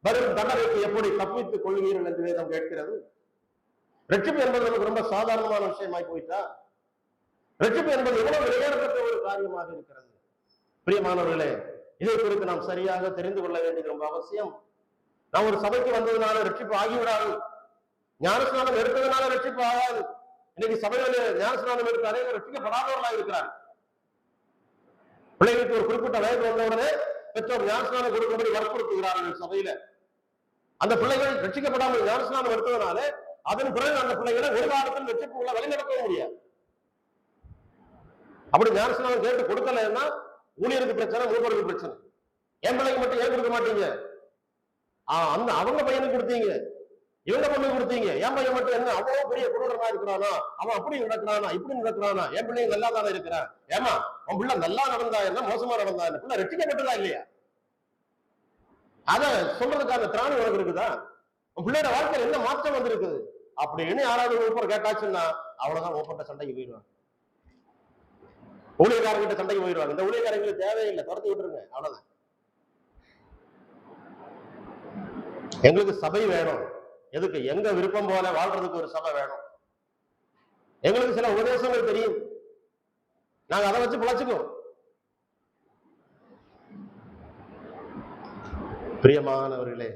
வரும் தண்டனைக்கு எப்படி தப்பித்துக் கொள்வீர்கள் என்று வேதம் கேட்கிறது. ரட்சிப்பு என்பது நமக்கு ரொம்ப சாதாரணமான விஷயமாய் போயிட்டா? ரட்சிப்பு என்பது எவ்வளவு விளையாடப்பட்ட ஒரு காரியமாக இருக்கிறது. பிரியமானவர்களே, இதை குறித்து நாம் சரியாக தெரிந்து கொள்ள வேண்டியது ரொம்ப அவசியம். நாம் ஒரு சபைக்கு வந்ததுனால ரட்சிப்பு ஆகிவிடாது, ஞானஸ்நானம் எடுத்ததுனால ரட்சிப்பு ஆகாது. இன்னைக்கு சபைகளில் ஞானஸ்நானம் எடுத்து அனைவரும் ரட்சிக்கப்படாதவர்களாக இருக்கிறார். பிள்ளைகளுக்கு ஒரு குறிப்பிட்ட வயது வந்தவுடனே பெற்றோர் ஞானஸ்நானம் கொடுக்கும்படி வற்புறுத்துகிறார்கள் சபையில. அந்த பிள்ளைகள் ரட்சிக்கப்படாமல் ஞானஸ்நானம் எடுத்ததுனால அதன் பிறகு அந்த பிள்ளைகளை ஒரு காலத்தில் வெற்றிக்குள்ள வழிநடத்தவும் முடியாது. அப்படி ஞானஸ்நானம் கேட்டு கொடுக்கலன்னா ஊழியருக்கு பிரச்சனை, மூப்பருக்கு பிரச்சனை. என் பிள்ளைக்கு மட்டும் ஏன் கொடுக்க மாட்டீங்க? அந்த அவங்க பையனுக்கு கொடுத்தீங்க, இவங்க பொண்ணு கொடுத்தீங்க, என் பையன் மட்டும் என்ன அவ்வளவு பெரிய குருடனா இருக்கிறானா, அவன் அப்படி நடக்கிறானா இப்படி நடக்கிறானா, என் பிள்ளைங்க நல்லா தானே இருக்கிறான். ஏமா உன் பிள்ளை நல்லா நடந்தா என்ன, மோசமா நடந்தா என்ன, பிள்ளை ரட்சிக்கப்பட்டதா இல்லையா? அத சொல்றதுக்கான திராணி உனக்கு இருக்குதா? உன் பிள்ளையோட வாழ்க்கையில் என்ன மாற்றம் வந்திருக்குது அப்படின்னு யாராவது ஒருத்தர் கேட்டாச்சுன்னா அவ்வளவுதான், ஓப்பட்ட சண்டைக்கு போயிடுவாங்க. ஊழியக்காரங்கிட்ட சண்டைக்கு போயிடுவாங்க. இந்த ஊழியக்காரங்களுக்கு தேவையில்லை, துரத்தி விட்டுருங்க, அவ்வளவுதான். எங்களுக்கு சபை வேணும். எதுக்கு? எங்க விருப்பம் போல வாழ்றதுக்கு ஒரு சபை வேணும். எங்களுக்கு சில உபதேசங்கள் தெரியும், நாங்க அதை வச்சு பிழைச்சுக்குவோம். பிரியமானவர்களே,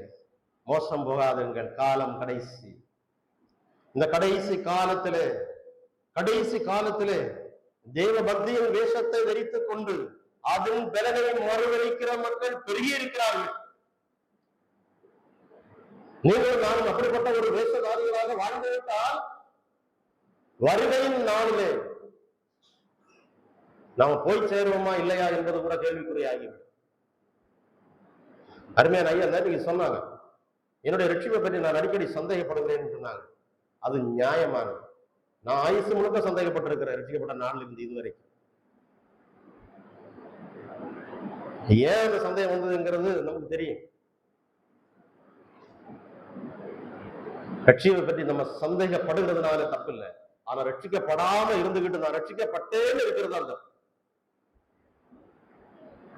மோசம் போகாதுங்கள், காலம் கடைசி. இந்த கடைசி காலத்திலே தேவ பக்தியின் வேஷத்தை தரித்துக் கொண்டு அதன் பலனை மறுதளிக்கிற மக்கள் பெருகி இருக்கிறார்கள். நீங்கள் நானும் அப்படிப்பட்ட ஒரு வேஷதாரிகளாக வாழ்ந்துவிட்டால் வருகையின் நாளிலே நாம் போய் சேருவோமா இல்லையா என்பது கூட கேள்விக்குறியாகிவிடும். அருமையான ஐயா நேற்று சொன்னாங்க, என்னுடைய ரட்சிப்பை பற்றி நான் அடிக்கடி சந்தேகப்படுகிறேன்னு சொன்னாங்க. அது நியாயமானது. நான் ஆயுசு முழுக்க சந்தேகப்பட்டிருக்கிறேன், ரட்சிக்கப்பட்ட நாளில் இருந்து இதுவரைக்கும். ஏன் அந்த சந்தேகம் வந்ததுங்கிறது நமக்கு தெரியும். ரட்சிப்பை பற்றி நம்ம சந்தேகப்படுகிறதுனால தப்பு இல்லை. ஆனா ரட்சிக்கப்படாம இருந்துகிட்டு நான் ரட்சிக்கப்பட்டேன்னு இருக்கிறது அந்த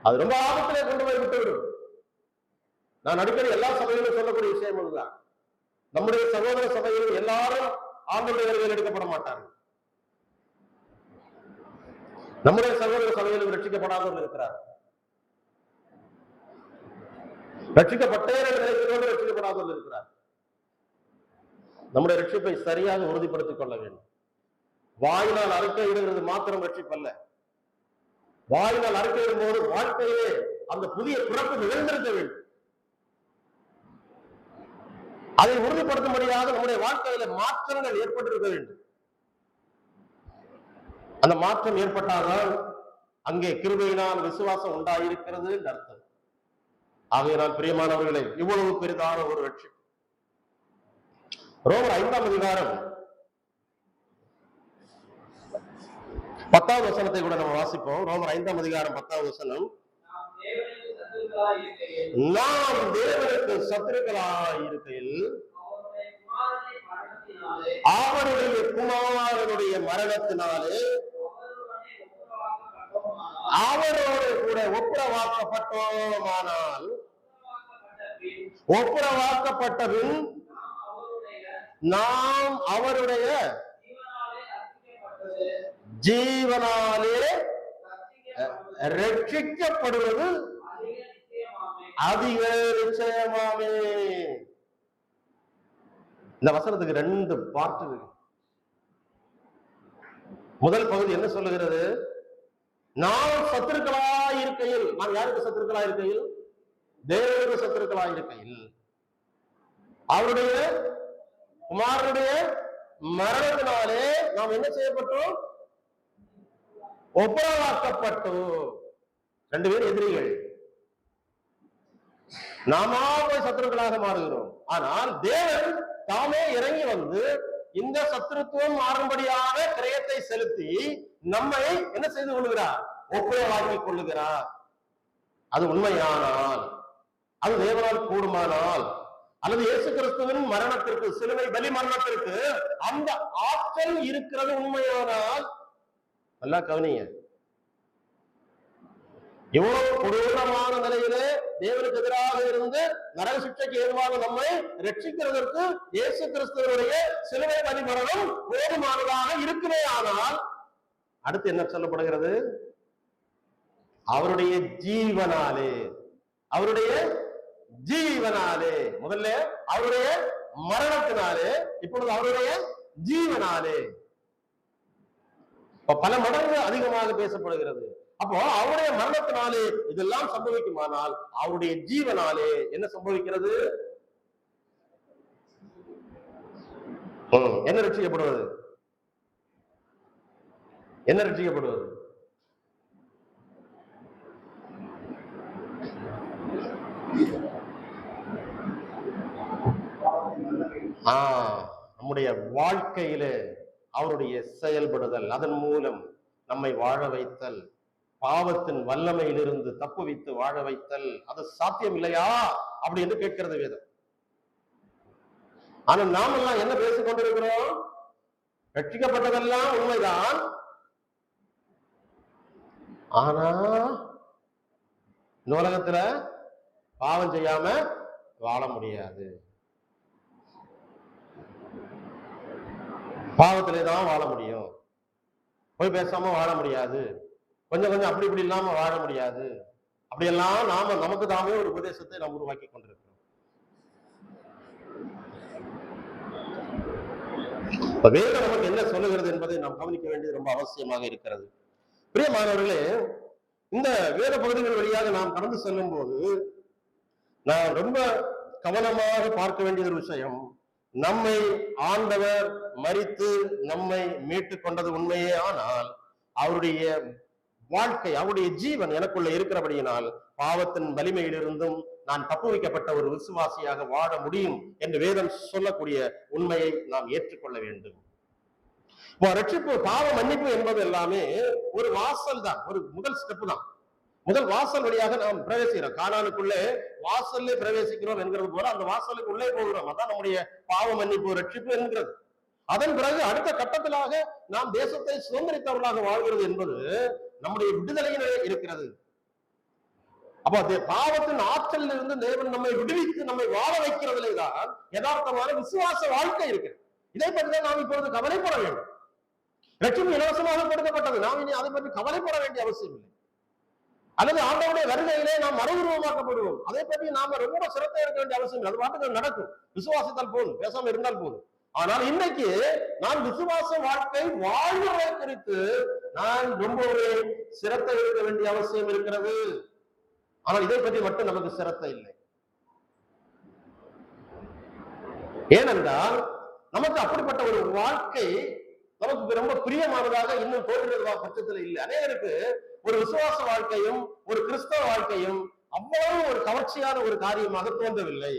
அது ரொம்ப ஆபத்திலே கொண்டு போய் விட்டுவிடும். நான் அடிக்கடி எல்லா சபையிலும் சொல்லக்கூடிய விஷயம் அதுதான். நம்முடைய சகோதர சபையில் எல்லாரும் ஆண்டவருடைய வருகையில் எடுக்கப்பட மாட்டார்கள். நம்முடைய சகோதர சபையிலும் ரட்சிக்கப்படாதவர்கள் இருக்கிறார். ரட்சிக்கப்பட்டே நினைக்கிறவர்கள் ரட்சிக்கப்படாதவர்கள் இருக்கிறார். நம்முடைய ரட்சிப்பை சரியாக உறுதிப்படுத்திக் கொள்ள வேண்டும். வாயினால் அறிக்கையிடுகிறது மாத்திரம் ரட்சிப்பல்ல. வாயினால் அறிக்கையிடும் போது வாழ்க்கையிலே அந்த புதிய பிறப்பு நிகழ்ந்திருக்க வேண்டும். அதை உறுதிப்படுத்தும்படியாக நம்முடைய வாழ்க்கையில மாற்றங்கள் ஏற்பட்டிருக்க வேண்டும். அந்த மாற்றம் ஏற்பட்டால்தான் அங்கே கிருபையினால் விசுவாசம் உண்டாயிருக்கிறது என்று அர்த்தம். ஆகையினால் பிரியமானவர்களே, இவ்வளவு பெரிதான ஒரு ரட்சிப்பு ரோமர் 5ஆம் அதிகாரம் 10வது வசனத்தை கூட நம்ம வாசிப்போம். ரோமர் 5ஆம் அதிகாரம் 10வது வசனம். நாம் தேவனுக்கு சத்துருக்களாய் இருக்கையில் அவருடைய குமாரனுடைய மரணத்தினாலே அவரோடு கூட ஒப்புரவாக்கப்பட்டோமானால், ஒப்புரவாக்கப்பட்ட பின் நாம் அவருடைய ஜீவனாலே ரட்சிக்கப்படுவது அதிக நிச்சயமாமே. இந்த வசனத்துக்கு 2 பார்ட் இருக்கு. முதல் பகுதி என்ன சொல்லுகிறது? நாம் சத்துருக்களாய் இருக்கையில், நாம் யாருக்கு சத்துருக்களாய் இருக்கையில்? தேவனுக்கு சத்துருக்களாய் இருக்கையில் அவருடைய குமாரனுடைய மரணத்தினாலே நாம் என்ன செய்யப்பட்டோம்? ஒப்புரவாக்கப்பட்டோம். 2 பேர் எதிரிகள், நாம போய் சத்துருக்களாக மாறுகிறோம். ஆனால் தேவன் தாமே இறங்கி வந்து இந்த சத்துருத்துவம் மாறும்படியான கிரயத்தை செலுத்தி நம்மை என்ன செய்து கொள்ளுகிறார்? ஒப்புரவாக்கிக் கொள்ளுகிறார். அது உண்மையானால், அது தேவனால் கூடுமானால், அல்லது இயேசு கிறிஸ்துவின் மரணத்திற்கு, சிலுவை பலி மரணத்திற்கு அந்த ஆற்றல் இருக்கிறது உண்மையானால், நல்லா கவனிங்க, இவ்வளவு கொடூரமான நிலையிலே தேவனுக்கு எதிராக இருந்து நரக சிக்ஷைக்கு ஏதுவாக நம்மை ரட்சிக்கிறதற்கு இயேசு கிறிஸ்துவனுடைய சிலுவை பலி மரணம் போதுமானதாக இருக்குமே. ஆனால் அடுத்து என்ன சொல்லப்படுகிறது? அவருடைய ஜீவனாலே, அவருடைய ஜீவனாலே, முதல்ல அவருடைய மரணத்தினாலே, இப்பொழுது அவருடைய ஜீவனாலே. பல மடங்கு அதிகமாக பேசப்படுகிறது. அப்போ அவருடைய மரணத்தினாலே இதெல்லாம் சம்பவிக்குமானால் அவருடைய ஜீவனாலே என்ன சம்பவிக்கிறது? என்ன ரட்சிக்கப்படுவது? என்ன ரட்சிக்கப்படுவது? நம்முடைய வாழ்க்கையிலே அவருடைய செயல்படுதல், அதன் மூலம் நம்மை வாழ வைத்தல், பாவத்தின் வல்லமையிலிருந்து தப்புவித்து வாழ வைத்தல், அது சாத்தியம் இல்லையா அப்படி என்று கேட்கிறது வேதம். ஆனா நாமெல்லாம் என்ன பேசிக் கொண்டிருக்கிறோம்? ரட்சிக்கப்பட்டதெல்லாம் உண்மைதான், ஆனா இந்த உலகத்துல பாவம் செய்யாம வாழ முடியாது, பாவத்திலே தான் வாழ முடியும், போய் பேசாம வாழ முடியாது, கொஞ்சம் கொஞ்சம் அப்படி இப்படி இல்லாம வாழ முடியாது, அப்படியெல்லாம் நாம நமக்கு தாமே ஒரு உபதேசத்தை நாம் உருவாக்கி கொண்டிருக்கிறோம். வேதம் நமக்கு என்ன சொல்லுகிறது என்பதை நாம் கவனிக்க வேண்டியது ரொம்ப அவசியமாக இருக்கிறது. பிரியமானவர்களே, இந்த வேத பகுதிகள் வழியாக நாம் கடந்து செல்லும் போது நான் ரொம்ப கவனமாக பார்க்க வேண்டிய ஒரு விஷயம், நம்மை ஆண்டவர் மரித்து நம்மை மீட்டுக் கொண்டது உண்மையே, ஆனால் அவருடைய வாழ்க்கை, அவருடைய ஜீவன் எனக்குள்ள இருக்கிறபடியினால் பாவத்தின் வலிமையிலிருந்தும் நான் தப்பு வைக்கப்பட்ட ஒரு விசுவாசியாக வாழ முடியும் என்று வேதம் சொல்லக்கூடிய உண்மையை நாம் ஏற்றுக்கொள்ள வேண்டும். ரட்சிப்பு, பாவ மன்னிப்பு என்பது எல்லாமே ஒரு வாசல் தான், ஒரு முதல் ஸ்டெப் தான். முதல் வாசல் வழியாக நாம் பிரவேசிக்கிறோம். கானானுக்குள்ளே வாசல்ல பிரவேசிக்கிறோம் என்கிறது போல அந்த வாசலுக்கு உள்ளே போகிறோம். அதான் நம்முடைய பாவ மன்னிப்பு, ரட்சிப்பு என்கிறது. அதன் பிறகு அடுத்த கட்டத்திலாக நாம் தேசத்தை சுதந்திரித்தவர்களாக வாழ்கிறது என்பது நம்முடைய விடுதலையிலே இருக்கிறது. அப்ப பாவத்தின் ஆற்றலில் இருந்து தேவன் நம்மை விடுவித்து நம்மை வாழ வைக்கிறதிலே தான் யதார்த்தமான விசுவாச வாழ்க்கை இருக்கிறது. இதை பற்றி தான் நாம் இப்பொழுது கவலைப்பட வேண்டும். ரட்சிப்பு இலவசமாக கொடுக்கப்பட்டது, நாம் இனி அதை பற்றி கவலைப்பட வேண்டிய அவசியம் இல்லை. அல்லது ஆண்டவருடைய வருகையிலே நாம் மறுஉருவமாக்கப்படுவோம், அதை பற்றி நாம ரொம்ப சிரத்தை எடுக்க வேண்டிய அவசியம் இல்லை. அது பாட்டுக்கு நடக்கும், விசுவாசித்தால் போதும், பேசாம இருந்தால் போதும். ஆனால் இன்னைக்கு நான் விசுவாச வாழ்க்கை வாழ்வதை குறித்து நான் ரொம்பவே சிரத்தை எடுக்க வேண்டிய அவசியம் இருக்கிறது. ஆனால் இதை பற்றி மட்டும் நமக்கு சிரத்தை இல்லை. ஏனென்றால் நமக்கு அப்படிப்பட்ட ஒரு வாழ்க்கை நமக்கு ரொம்ப பிரியமானதாக இன்னும் தோன்றுகிறதா பட்சத்தில் இல்லை. அநேகருக்கு ஒரு விசுவாச வாழ்க்கையும் ஒரு கிறிஸ்தவ வாழ்க்கையும் அவ்வளவு ஒரு கவர்ச்சியான ஒரு காரியமாக தோன்றவில்லை.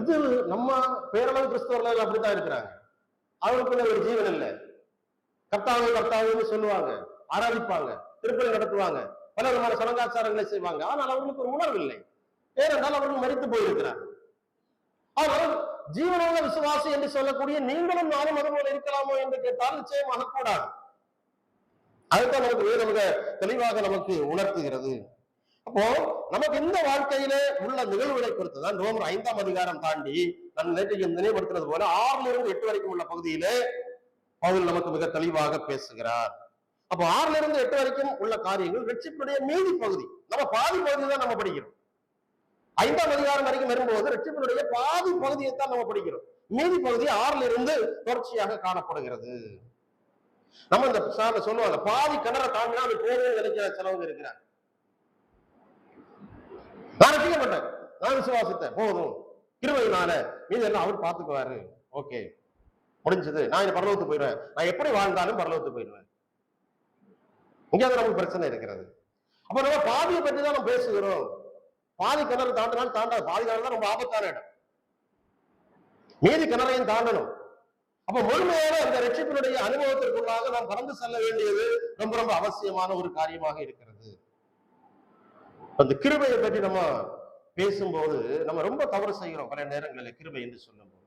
இது நம்ம பேரளவு கிறிஸ்தவர்கள் அப்படித்தான் இருக்கிறாங்க. அவங்களுக்குள்ள ஒரு ஜீவன் இல்லை. கர்த்தாவே கர்த்தாவேன்னு சொல்லுவாங்க, ஆராதிப்பாங்க, திருப்பலி நடத்துவாங்க, பல விதமான சடங்காச்சாரங்களை செய்வாங்க. ஆனால் அவர்களுக்கு ஒரு உணர்வு இல்லை. ஏனென்றால் அவர்கள் மரித்து போயிருக்கிறார். ஆனால் ஜீவனுள்ள விசுவாசி என்று சொல்லக்கூடிய நீங்களும் நானும் அதுபோல இருக்கலாமோ என்று கேட்டால் நிச்சயமாக கூடாது. அதுதான் நமக்கு வேதம் தெளிவாக நமக்கு உணர்த்துகிறது. அப்போ நமக்கு இந்த வாழ்க்கையில உள்ள நிகழ்வுகளை குறித்துதான் ரோமர் 5ஆம் அதிகாரம் தாண்டி நான் நேற்றைக்கு நினைவுபடுத்துறது போல 6 to 8 வரைக்கும் உள்ள பகுதியிலே பவுல் நமக்கு மிக தெளிவாக பேசுகிறார். அப்போ 6 to 8 வரைக்கும் உள்ள காரியங்கள் ரட்சிப்புடைய மீதி பகுதி. நம்ம பாதி பகுதி தான் நம்ம படிக்கிறோம். 5ஆம் அதிகாரம் வரைக்கும் வரும்போது ரட்சிப்பினுடைய பாதி பகுதியை தான் நம்ம படிக்கிறோம். மீதி பகுதி 6 தொடர்ச்சியாக காணப்படுகிறது. நம்ம இந்த சொல்லுவாங்க, பாதி கிணறை தாண்டினா அது போதும் நினைக்கிற செலவு இருக்கிறாங்க. நான் ரட்சிக்கப்பட்டேன், நான் விசுவாசித்தேன், போதும், கிருபையினால மீதி எல்லாம் அவர் பார்த்துக்குவாரு, ஓகே முடிஞ்சது, நான் இந்த பரலோகத்துக்கு போயிடுவேன், நான் எப்படி வாழ்ந்தாலும் பரலோகத்துக்கு போயிடுவேன். இங்கேயாவது நமக்கு பிரச்சனை இருக்கிறது. அப்ப நம்ம பாதியை பற்றி தான் நம்ம பேசுகிறோம். பாதி கிணறு தாண்டினாலும் தாண்டாது, பாதி கிணறு தான் ரொம்ப ஆபத்தான இடம், மீதி கிணறையும் தாண்டணும். அப்ப முழுமையான அந்த ரட்சிப்பினுடைய அனுபவத்திற்குள்ளாக நாம் கடந்து செல்ல வேண்டியது ரொம்ப ரொம்ப அவசியமான ஒரு காரியமாக இருக்கிறது. அந்த கிருபையை பற்றி நம்ம பேசும்போது நம்ம ரொம்ப தவறு செய்கிறோம் பல நேரங்களில். கிருபை என்று சொல்லும் போது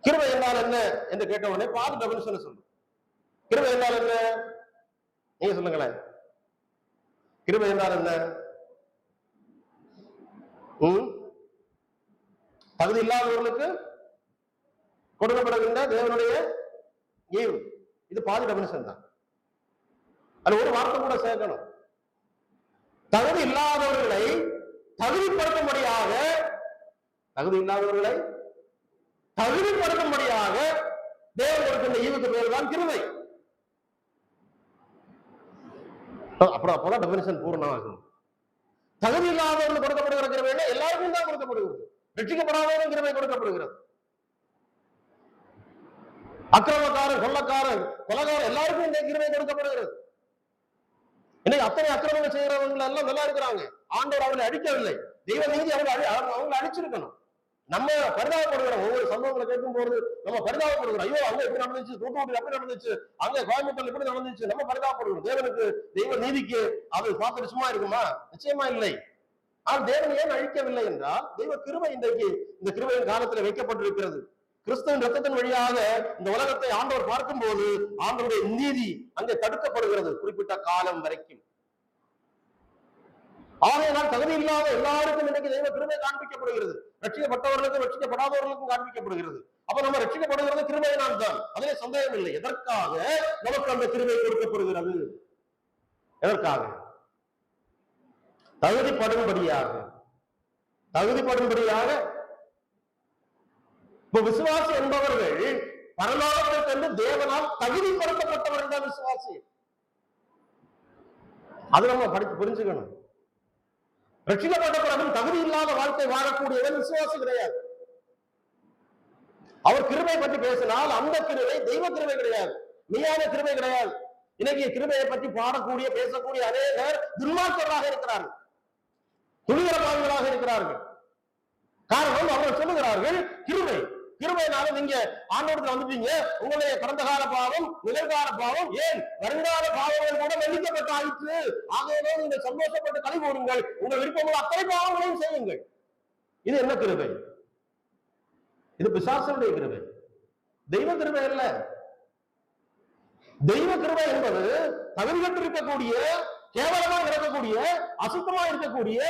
கிருபை என்றால் என்ன என்று கேட்ட உடனே பாதி டெபினிஷன் சொல்லும். கிருபை என்றால் என்ன நீங்க சொல்லுங்களேன். கிருபை என்றால் என்ன? தகுதி இல்லாதவர்களுக்கு கொடுக்கப்படுகின்ற தேவனுடைய ஈவு. இது பாதி டெபினிஷன் தான். அது ஒரு வார்த்தை கூட சேர்க்கணும். தகுதி இல்லாதவர்களை தகுதிப்படுத்தும்படியாக தேவன் கொடுக்கின்ற ஈவுக்கு பேர் தான் கிருபை. அப்புறம் அப்பதான் டெபினிஷன் பூர்ணமாகும். தகுதி இல்லாதவர்கள் கொடுக்கப்படுகிற கிருபை எல்லாருக்கும் தான் கொடுக்கப்படுகிறது. ரட்சிக்கப்படாதவரும் கிருபை கொடுக்கப்படுகிறது. அக்கிரமக்காரன், கொள்ளக்காரன், கொலகாரன் எல்லாருக்கும் இந்த கிருபை கொடுக்கப்படுகிறது. இன்னைக்கு அத்தனை அக்கிரமங்கள் செய்யறவங்க எல்லாம் நல்லா இருக்கிறாங்க. ஆண்டவர் அவர்களை அடிக்கவில்லை. தெய்வ நீதி அவங்களை அடிச்சிருக்கணும். நம்ம பரிதாபப்படுகிறோம். ஒவ்வொரு சம்பவங்களை கேட்கும் போது நம்ம பரிதாபப்படுகிறோம். ஐயோ அங்க எப்படி நடந்துச்சு, தூத்துக்குடி அப்படி நடந்துச்சு, அங்க கோயம்புத்தூர் எப்படி நடந்துச்சு, நம்ம பரிதாபப்படுகிறோம். தேவனுக்கு தெய்வ நீதிக்கு அது பார்த்துட்டு சும்மா இருக்குமா? நிச்சயமா இல்லை. ஆனால் தேவன் ஏன் அழிக்கவில்லை என்றால் தெய்வ கிருபை இன்றைக்கு இந்த கிருபையின் காலத்தில் வைக்கப்பட்டிருக்கிறது. கிறிஸ்துவின் ரத்தத்தின் வழியாக இந்த உலகத்தை ஆண்டவர் பார்க்கும் போது ஆண்டவருடைய நீதி அங்கே தடுக்கப்படுகிறது குறிப்பிட்ட காலம் வரைக்கும். ஆகையினால் தகுதி இல்லாத எல்லாருக்கும் இன்னைக்கு தெய்வ கிருபை காண்பிக்கப்படுகிறது. ரட்சிக்கப்பட்டவர்களுக்கும் ரட்சிக்கப்படாதவர்களுக்கும் காண்பிக்கப்படுகிறது. அப்ப நம்ம ரட்சிக்கப்படுகிறது கிருபையினால் தான், அதிலே சந்தேகம் இல்லை. எதற்காக நமக்கு அந்த கிருபை கொடுக்கப்படுகிறது? எதற்காக? தகுதிப்படும்படியாக. தகுதிப்படும்படியாக. இப்ப விசுவாசி என்பவர்கள் பரலோகத்திற்கு என்று தேவனால் தகுதிப்படுத்தப்பட்டவர்கள் தான் விசுவாசி. அது நம்ம படித்து புரிஞ்சுக்கணும். ரட்சிக்கப்பட்ட பிறகும் தகுதி இல்லாத வாழ்க்கை வாழக்கூடியவன் விசுவாசி கிடையாது. அவர் கிருபை பற்றி பேசினால் அந்த கிருபை தெய்வ கிருபை கிடையாது, மெய்யான கிருபை கிடையாது. இன்னைக்கு கிருபையை பற்றி பாடக்கூடிய பேசக்கூடிய அநேகர் துன்மார்க்கர்களாக இருக்கிறார்கள், துணிகரமானவர்களாக இருக்கிறார்கள். காரணம் அவர்கள் சொல்லுகிறார்கள் கிருபை, கிருபையினால நீங்க ஆண்டவரத்துல வந்துட்டீங்க, உங்களுடைய கடந்த கால பாவம், நிகழ்கால பாவம், ஏன் வருங்கால பாவங்கள் கூட மன்னிக்கப்பட்டு ஆயிற்று. ஆகையிலே நீங்க சந்தோஷப்பட்டு கழி போடுங்கள், உங்க விருப்பங்கள் அத்தனை பாவங்களையும் செய்யுங்கள். இது என்ன கிருபை? இது பிசாசனுடைய கிருபை, தெய்வ கிருபை அல்ல. தெய்வ கிருபை என்பது தகுதிகட்டு இருக்கக்கூடிய, கேவலமாக இருக்கக்கூடிய, அசுத்தமா இருக்கக்கூடிய,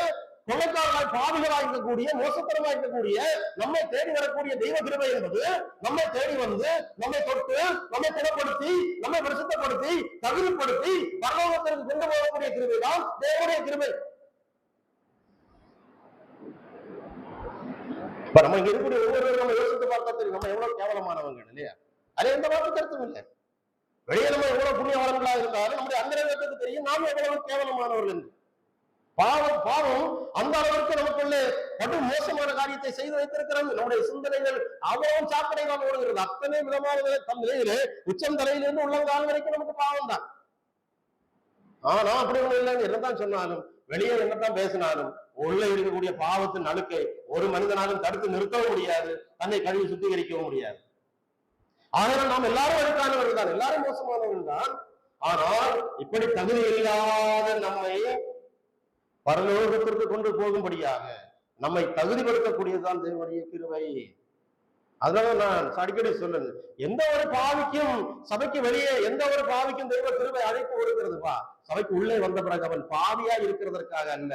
கொலைக்காரர்களாய் பாவிகளாய் இருக்கக்கூடிய, மோசத்தனமாக இருக்கக்கூடிய நம்மை தேடி வரக்கூடிய தெய்வ கிருபை என்பது நம்மை தேடி வந்து நம்மை தொட்டு நம்மை குணப்படுத்தி நம்மை பரிசுத்தப்படுத்தி தகுதிப்படுத்தி பரலோகத்திற்கு கொண்டு போகக்கூடிய கிருபை தான் தேவனுடைய கிருபை. இப்ப நம்ம இங்க இருக்கக்கூடிய ஒவ்வொருவரும் நம்ம யோசித்து பார்த்தா தெரியும் நம்ம எவ்வளவு கேவலமானவங்க இல்லையா? அது எந்த மாற்று கருத்தும் இல்லை. வெளியே நம்ம எவ்வளவு புண்ணியவான்களா இருந்தாலும் நம்முடைய அந்தரங்கத்துக்கு தெரியும் நாம் எவ்வளவு கேவலமானவர்கள் என்று. பாவம் பாவம் அந்த அளவிற்கு நமக்குள்ள கடும் மோசமான காரியத்தை செய்து வைத்திருக்கிறது. நம்முடைய சிந்தனைகள் அவ்வளவு சாக்கடைகள் ஓடுகிறது. அத்தனை விதமான தம் நிலையிலே உச்சம் தலையிலிருந்து உள்ளங்கால் வரைக்கும் நமக்கு பாவம் தான். ஆனா அப்படி ஒண்ணு இல்லைன்னு என்னதான் சொன்னாலும், வெளியே என்னத்தான் பேசினாலும், உள்ள இருக்கக்கூடிய பாவத்தின் அழுக்கை ஒரு மனிதனாலும் தடுத்து நிறுத்தவும் முடியாது, தன்னை கழுவி சுத்திகரிக்கவும் முடியாது. ஆனால் நாம் எல்லாரும் அழுக்கானவர்கள் தான், எல்லாரும் மோசமானவர்கள் தான். ஆனால் இப்படி தகுதி இல்லாத நம்மை பரலோகத்திற்கு கொண்டு போகும்படியாக நம்மை தகுதிப்படுத்தக்கூடியதுதான் தேவனுடைய கிருபை. அதனால நான் அடிக்கடி சொல்லுது, எந்த ஒரு பாவிக்கும் சபைக்கு வெளியே எந்த ஒரு பாவிக்கும் தெய்வ கிருபை அழைப்பு கொடுக்கிறதுப்பா. சபைக்கு உள்ளே வந்த பிறகு அவன் பாவியா இருக்கிறதற்காக அல்ல,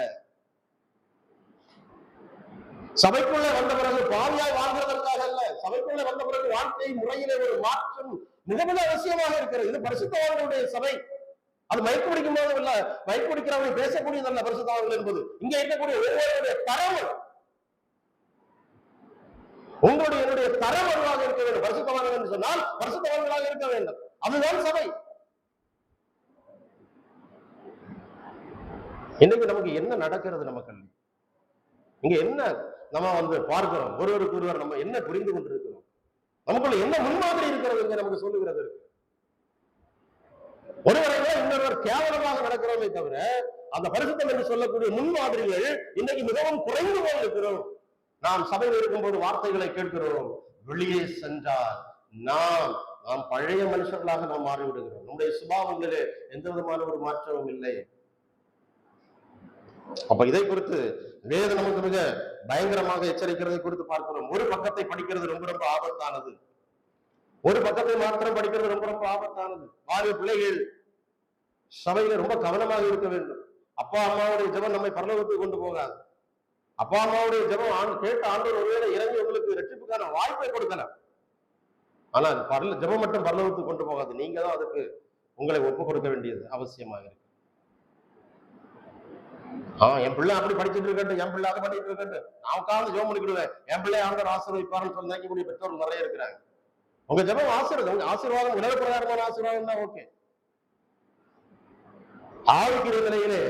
சபைக்குள்ளே வந்த பிறகு பாவியாய் வாழ்கிறதற்காக அல்ல, சபைக்குள்ளே வந்த பிறகு வாழ்க்கை முறையிலே ஒரு மாற்றம் மிக மிக அவசியமாக இருக்கிறது. இது பரிசுத்தவான்களுடைய சபை. அது மயக்கு பிடிக்கும் போதும் இல்ல, மயக்கு பிடிக்கிறவங்க பேசக்கூடியதல்ல பரிசுத்தவான்கள் என்பது. இங்க இருக்கக்கூடிய ஒவ்வொருவருடைய தரவு உங்களுடைய என்னுடைய தரம் அதுவாக இருக்க வேண்டும். பரிசுத்தவான்கள் என்று சொன்னால் பரிசுத்தவான்களாக இருக்க வேண்டும். அதுதான் சபை. இன்னைக்கு நமக்கு என்ன நடக்கிறது? நமக்கு இங்க என்ன நம்ம பார்க்கிறோம்? ஒருவருக்கு ஒருவர் நம்ம என்ன புரிந்து கொண்டிருக்கிறோம்? நமக்குள்ள என்ன முன்மாதிரி இருக்கிறது இங்க நமக்கு சொல்லுகிறது இருக்கு. ஒருவரை இன்னொருவர் கேவலமாக நடக்கிறோமே தவிர அந்த பரிசுத்தம் என்று சொல்லக்கூடிய முன்மாதிரிகள் இன்னைக்கு மிகவும் குறைந்து போயிருக்கிறோம். நாம் சபையில் இருக்கும்போது வார்த்தைகளை கேட்கிறோம், வெளியே சென்றால் நாம் பழைய மனுஷர்களாக நாம் மாறிவிடுகிறோம். நம்முடைய சுபாவங்களே எந்த விதமான ஒரு மாற்றமும் இல்லை. அப்ப இதை குறித்து வேதம் நமக்கு மிக பயங்கரமாக எச்சரிக்கிறதை குறித்து பார்க்கிறோம். ஒரு பக்கத்தை படிக்கிறது ரொம்ப ரொம்ப ஆபத்தானது, ஒரு பக்கத்தை மாத்திரம் படிக்கிறது ரொம்ப ரொம்ப ஆபத்தானது. வாலிப பிள்ளைகள் சபையில ரொம்ப கவனமாக இருக்க வேண்டும். அப்பா அம்மாவுடைய ஜெபம் நம்மை பரலோகத்துக்கு கொண்டு போகாது. அப்பா அம்மாவுடைய ஜெபம் கேட்ட ஆண்டவர் ஒருவேளை இறங்கி உங்களுக்கு ரட்சிப்புக்கான வாய்ப்பை கொடுக்கலாம். ஆனால் ஜெபம் மட்டும் பரலோகத்துக்கு கொண்டு போகாது. நீங்க தான் அதுக்கு உங்களை ஒப்பு கொடுக்க வேண்டியது அவசியமாக இருக்கு. என் பிள்ளை அப்படி படிச்சுட்டு இருக்கட்டும், என் பிள்ளை அதை பண்ணிட்டு இருக்கட்டும், நான் உட்கார்ந்து ஜெபம் பண்ணிக்கிடுவேன், என் பிள்ளை ஆண்டவர் ஆசீர்வதிப்பாருன்னு சொல்லி நினைக்கக்கூடிய பெற்றோர்கள் நிறைய இருக்கிறாங்க. உங்க ஜெபம் ஆசீர்வாதம், உங்க ஆசீர்வாதம் உலக பிரகாரமான ஆசீர்வாதம் தான், ஓகே. ஆவிக்கிற நிலையிலே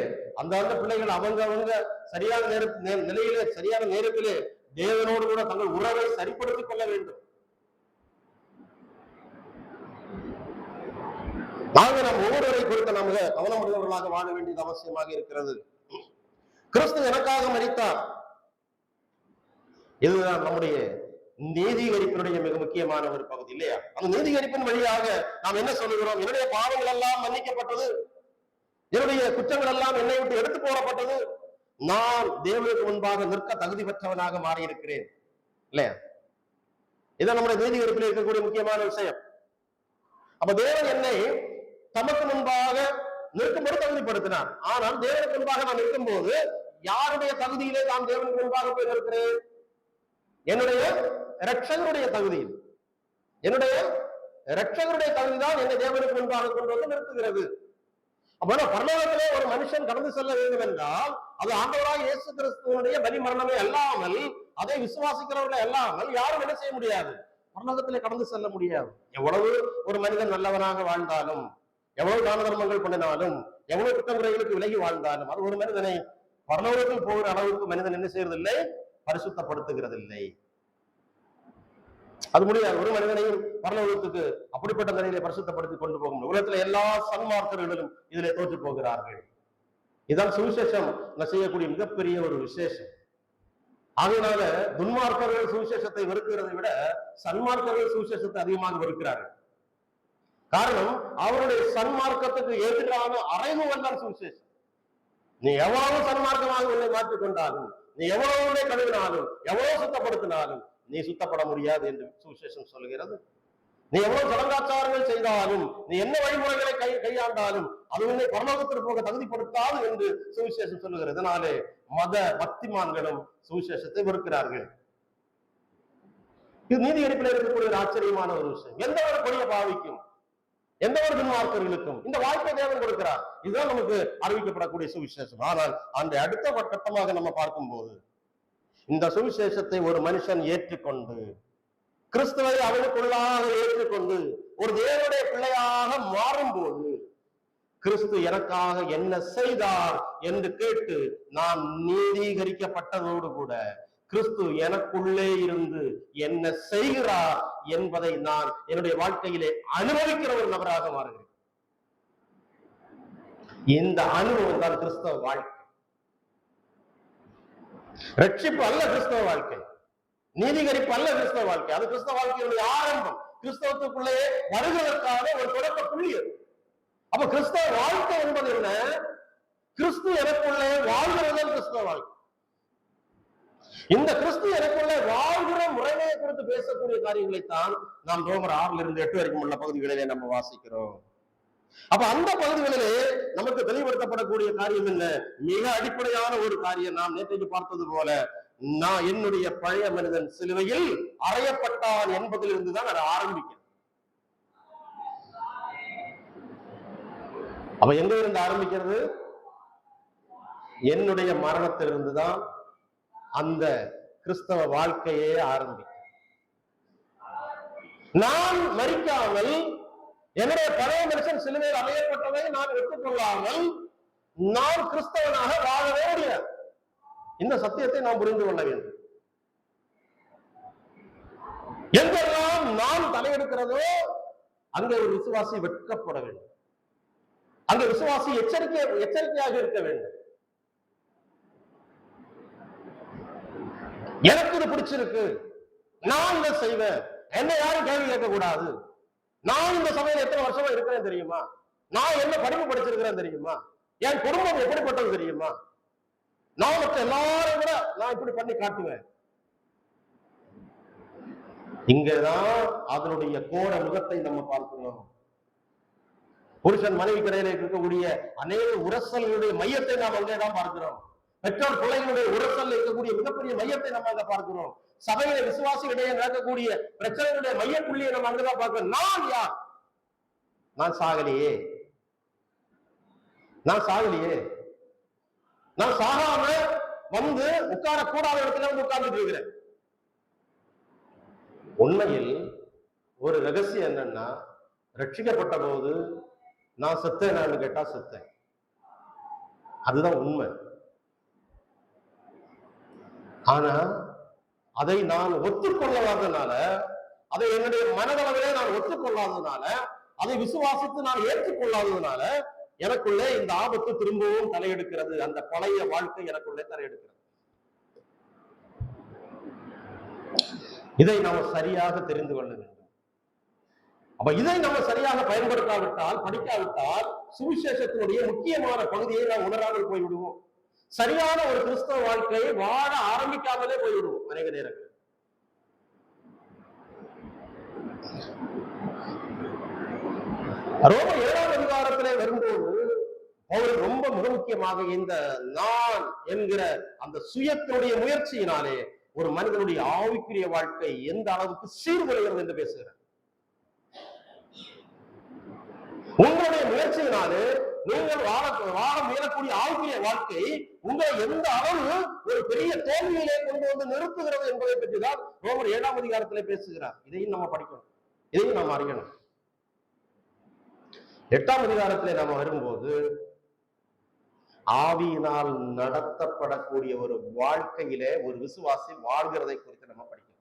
அந்த பிள்ளைகள் அவங்க சரியான நிலையிலே சரியான நேரத்திலே தேவனோடு கூட தங்கள் உறவை சரிப்படுத்திக் கொள்ள வேண்டும். நாம் ஒவ்வொருவரை குறித்த நமக்கு கவனமுடையவர்களாக வாழ வேண்டியது அவசியமாக இருக்கிறது. கிறிஸ்து எனக்காக மரித்தார். இதுதான் நம்முடைய நீதிகரிப்பினுடைய மிக முக்கியமான ஒரு பகுதி இல்லையா? அந்த நீதிகரிப்பின் வழியாக நாம் என்ன சொல்லுகிறோம்? என்னுடைய பாவங்கள் எல்லாம் மன்னிக்கப்பட்டது, என்னுடைய குற்றங்கள் எல்லாம் என்னை விட்டு எடுத்து போடப்பட்டது, நான் தேவனுக்கு முன்பாக நிற்க தகுதி பெற்றவனாக மாறி இருக்கிறேன் இல்லையா? இதான் நம்முடைய நீதிகரிப்பில் இருக்கக்கூடிய முக்கியமான விஷயம். அப்ப தேவன் என்னை தமக்கு முன்பாக நிற்கும்போது தகுதிப்படுத்தினார். ஆனால் தேவனுக்கு முன்பாக நான் நிற்கும் போது யாருடைய தகுதியிலே நான் தேவனுக்கு முன்பாக போய் நிற்கிறேன்? என்னுடைய இரட்சகருடைய தகுதியில். என்னுடைய இரட்சகருடைய தகுதிதான் என்னை தேவனுக்கு முன்பாக கொண்டு வந்து நிறுத்துகிறது. அப்ப பரலோகத்திலே ஒரு மனுஷன் கடந்து செல்ல வேண்டும் என்றால் அது ஆண்டவராக இயேசு கிறிஸ்துவனுடைய பலி மரணமே அல்லாமல், அதை விசுவாசிக்கிறவர்கள் அல்லாமல் யாரும் என்ன செய்ய முடியாது, பரலோகத்திலே கடந்து செல்ல முடியாது. எவ்வளவு ஒரு மனிதன் நல்லவனாக வாழ்ந்தாலும், எவ்வளவு தான தர்மங்கள் பண்ணினாலும், எவ்வளவு குற்றங்குறைகளுக்கு விலகி வாழ்ந்தாலும், அது ஒரு மனிதனை பரலோகத்தில் போகிற அளவுக்கு மனிதன் என்ன செய்யறதில்லை, பரிசுத்தப்படுத்துகிறதில்லை. அது முடியாது. ஒரு மனிதனையும் பரலோகத்துக்கு அப்படிப்பட்ட நிலையிலே பரிசுத்தப்படுத்தி கொண்டு போக முடியும். உலகத்துல எல்லா சன்மார்க்கர்களும் இதிலே தோற்று போகிறார்கள். இதுதான் சுவிசேஷம் செய்யக்கூடிய மிகப்பெரிய ஒரு விசேஷம். அதனால துன்மார்க்கர்கள் சுவிசேஷத்தை வெறுக்கிறதை விட சன்மார்க்கர்கள் சுவிசேஷத்தை அதிகமாக வெறுக்கிறார்கள். காரணம், அவருடைய சன்மார்க்கத்துக்கு எதிரான அறைகூவல் தான் சுவிசேஷம். நீ எவ்வளவு சன்மார்க்கமாக உன்னை மாற்றிக் கொண்டாலும், நீ எவ்வளவு உன்னை கழுவினாலும், எவ்வளவு சுத்தப்படுத்தினாலும் நீ சுத்தப்பட முடியாது என்று சுவிசேஷம் சொல்லுகிறது. நீ எவ்வளவு சடங்காச்சாரங்கள் செய்தாலும், நீ என்ன வழிமுறைகளை கையாண்டாலும் அது உன்னை பரலோகத்திற்கு போக தகுதிப்படுத்தாது என்று சுவிசேஷம் சொல்லுகிறது. இதனாலே மத பக்திமான்களும் சுவிசேஷத்தை வெறுக்கிறார்கள். இது நீதியடிப்பில் இருக்கக்கூடிய ஒரு ஆச்சரியமான ஒரு விஷயம். எந்த ஒரு கொடிய பாவிக்கும், எந்த ஒரு துன்மார்க்கர்களுக்கும் இந்த வாய்ப்பை தேவன் கொடுக்கிறார். இதுதான் நமக்கு அறிவிக்கப்படக்கூடிய சுவிசேஷம். ஆனால் அந்த அடுத்த கட்டமாக நம்ம பார்க்கும்போது, இந்த சுவிசேஷத்தை ஒரு மனுஷன் ஏற்றுக்கொண்டு, கிறிஸ்துவை அவனுக்குள்ளாக ஏற்றுக்கொண்டு ஒரு தேவனுடைய பிள்ளையாக மாறும்போது, கிறிஸ்து எனக்காக என்ன செய்தார் என்று கேட்டு நான் நீதீகரிக்கப்பட்டதோடு கூட கிறிஸ்து எனக்குள்ளே இருந்து என்ன செய்கிறார் என்பதை நான் என்னுடைய வாழ்க்கையிலே அனுபவிக்கிற ஒரு நபராக மாறுகிறேன். இந்த அனுபவம் தான் கிறிஸ்தவ வாழ்க்கை. ரட்சிப்பு அல்ல கிறிஸ்தவ வாழ்க்கை, நீதிகரிப்பு அல்ல கிறிஸ்தவ வாழ்க்கை. அது கிறிஸ்தவ வாழ்க்கையுடைய ஆரம்பம். கிறிஸ்தவத்துக்குள்ளே வருவதற்கான ஒரு தொடக்க புள்ளி. அப்ப கிறிஸ்தவ வாழ்க்கை என்பது என்ன? கிறிஸ்து எனக்குள்ளே வாழ்கிறது கிறிஸ்தவ வாழ்க்கை. இந்த கிறிஸ்து எனக்குள்ளே வாழ்கிற முறைமையை குறித்து பேசக்கூடிய காரியங்களைத்தான் நாம் ரோமர் 6-8 வரைக்கும் உள்ள பகுதிகளிலே நம்ம வாசிக்கிறோம். அப்ப அந்த பகுதிகளிலே நமக்கு தெளிவுபடுத்தப்படக்கூடிய காரியம் என்ன? மிக அடிப்படையான ஒரு காரியம். நாம் நேற்றைக்கு பார்த்தது போல, நான் என்னுடைய பழைய மனிதன் சிலுவையில் அறையப்பட்டான் என்பதிலிருந்து தான் அதை ஆரம்பிக்கிறேன். அப்ப எங்க இருந்து ஆரம்பிக்கிறது? என்னுடைய மரணத்திலிருந்து தான் அந்த கிறிஸ்தவ வாழ்க்கையே ஆரம்பிக்கும். நான் மரிக்காமல், என்னுடைய பழைய மனுஷன் சிலுவையில் அறையப்பட்டதை நான் எடுத்துக்கொள்ளாமல் நான் கிறிஸ்தவனாக வாழவே முடியாது. இந்த சத்தியத்தை நாம் புரிந்து கொள்ள வேண்டும். எங்கெல்லாம் நான் தலையெடுக்கிறதோ அங்கே ஒரு விசுவாசி வெட்கப்பட வேண்டும். அங்கே விசுவாசி எச்சரிக்கையாக இருக்க வேண்டும். எனக்கு இது பிடிச்சிருக்கு, நான் இதை செய்வேன், என்னை யாரும் கேள்வி கேட்க கூடாது, நான் இந்த சபையில எத்தனை வருஷமா இருக்கிறேன் தெரியுமா, நான் என்ன படிப்பு படிச்சிருக்கிறேன் தெரியுமா, என் குடும்பம் எப்படிப்பட்டது தெரியுமா, நான் மற்ற எல்லாரும் கூட நான் இப்படி பண்ணி காட்டுவேன். இங்கதான் அதனுடைய கோர முகத்தை நம்ம பார்க்கிறோம். புருஷன் மனைவி கடையில இருக்கக்கூடிய அநேக உரசல்களுடைய மையத்தை நாம் அங்கேதான் பார்க்கிறோம். பெற்றோர் பிள்ளைகளுடைய உரசல் இருக்கக்கூடிய மிகப்பெரிய மையத்தை நம்ம அங்க பார்க்கிறோம். சபையில விசுவாசிகளிடையே நடக்கக்கூடிய பிரச்சனைகளுடைய மையப்புள்ளியை நம்ம அங்கதான் பார்க்கிறோம். நான் யார்? நான் சாகலையே, நான் சாகலையே, நான் சாகாம வந்து உட்காரக்கூடாத இடத்துல வந்து உட்கார்ந்துட்டு இருக்கிறேன். உண்மையில் ஒரு ரகசியம் என்னன்னா, ரட்சிக்கப்பட்ட போது நான் செத்தேன் கேட்டா செத்தேன். அதுதான் உண்மை. ஆனா அதை நான் ஒத்துக்கொள்ளாததுனால, அதை என்னுடைய மனதளவிலே நான் ஒத்துக்கொள்ளாததுனால, அதை விசுவாசித்து நான் ஏற்றுக்கொள்ளாததுனால எனக்குள்ளே இந்த ஆபத்து திரும்பவும் தலையெடுக்கிறது. அந்த பழைய வாழ்க்கை எனக்குள்ளே தலையெடுக்கிறது. இதை நாம் சரியாக தெரிந்து கொள்ள வேண்டும். அப்ப இதை நம்ம சரியாக பயன்படுத்தாவிட்டால், படிக்காவிட்டால், சுவிசேஷத்தினுடைய முக்கியமான பகுதியை நாம் உணராமல் போய்விடுவோம். சரியான ஒரு கிறிஸ்தவ வாழ்க்கையை வாழ ஆரம்பிக்காமலே போய்விடுவோம் அநேக நேரங்கள். ரோமர் 7ஆம் அதிகாரத்திலே வரும்போது பவுல் ரொம்ப மிக முக்கியமாக இந்த நான் என்கிற அந்த சுயத்தினுடைய முயற்சியினாலே ஒரு மனிதனுடைய ஆவிக்குரிய வாழ்க்கை எந்த அளவுக்கு சீர்குலைகிறது என்று பேசுகிறார். உங்களுடைய முயற்சியினாலே நீங்கள் வாழ முயலக்கூடிய ஆவிக்குரிய வாழ்க்கை உங்களை எந்த அளவு ஒரு பெரிய தோல்வியிலே கொண்டு வந்து நிறுத்துகிறது என்பதை பற்றி தான் ரோமர் 7ஆம் அதிகாரத்திலே பேசுகிறார். இதையும் நம்ம படிக்கணும், இதையும் நாம் அறியணும். 8ஆம் அதிகாரத்திலே நாம வரும்போது ஆவியினால் நடத்தப்படக்கூடிய ஒரு வாழ்க்கையிலே ஒரு விசுவாசி வாழ்கிறதை குறித்து நம்ம படிக்கணும்.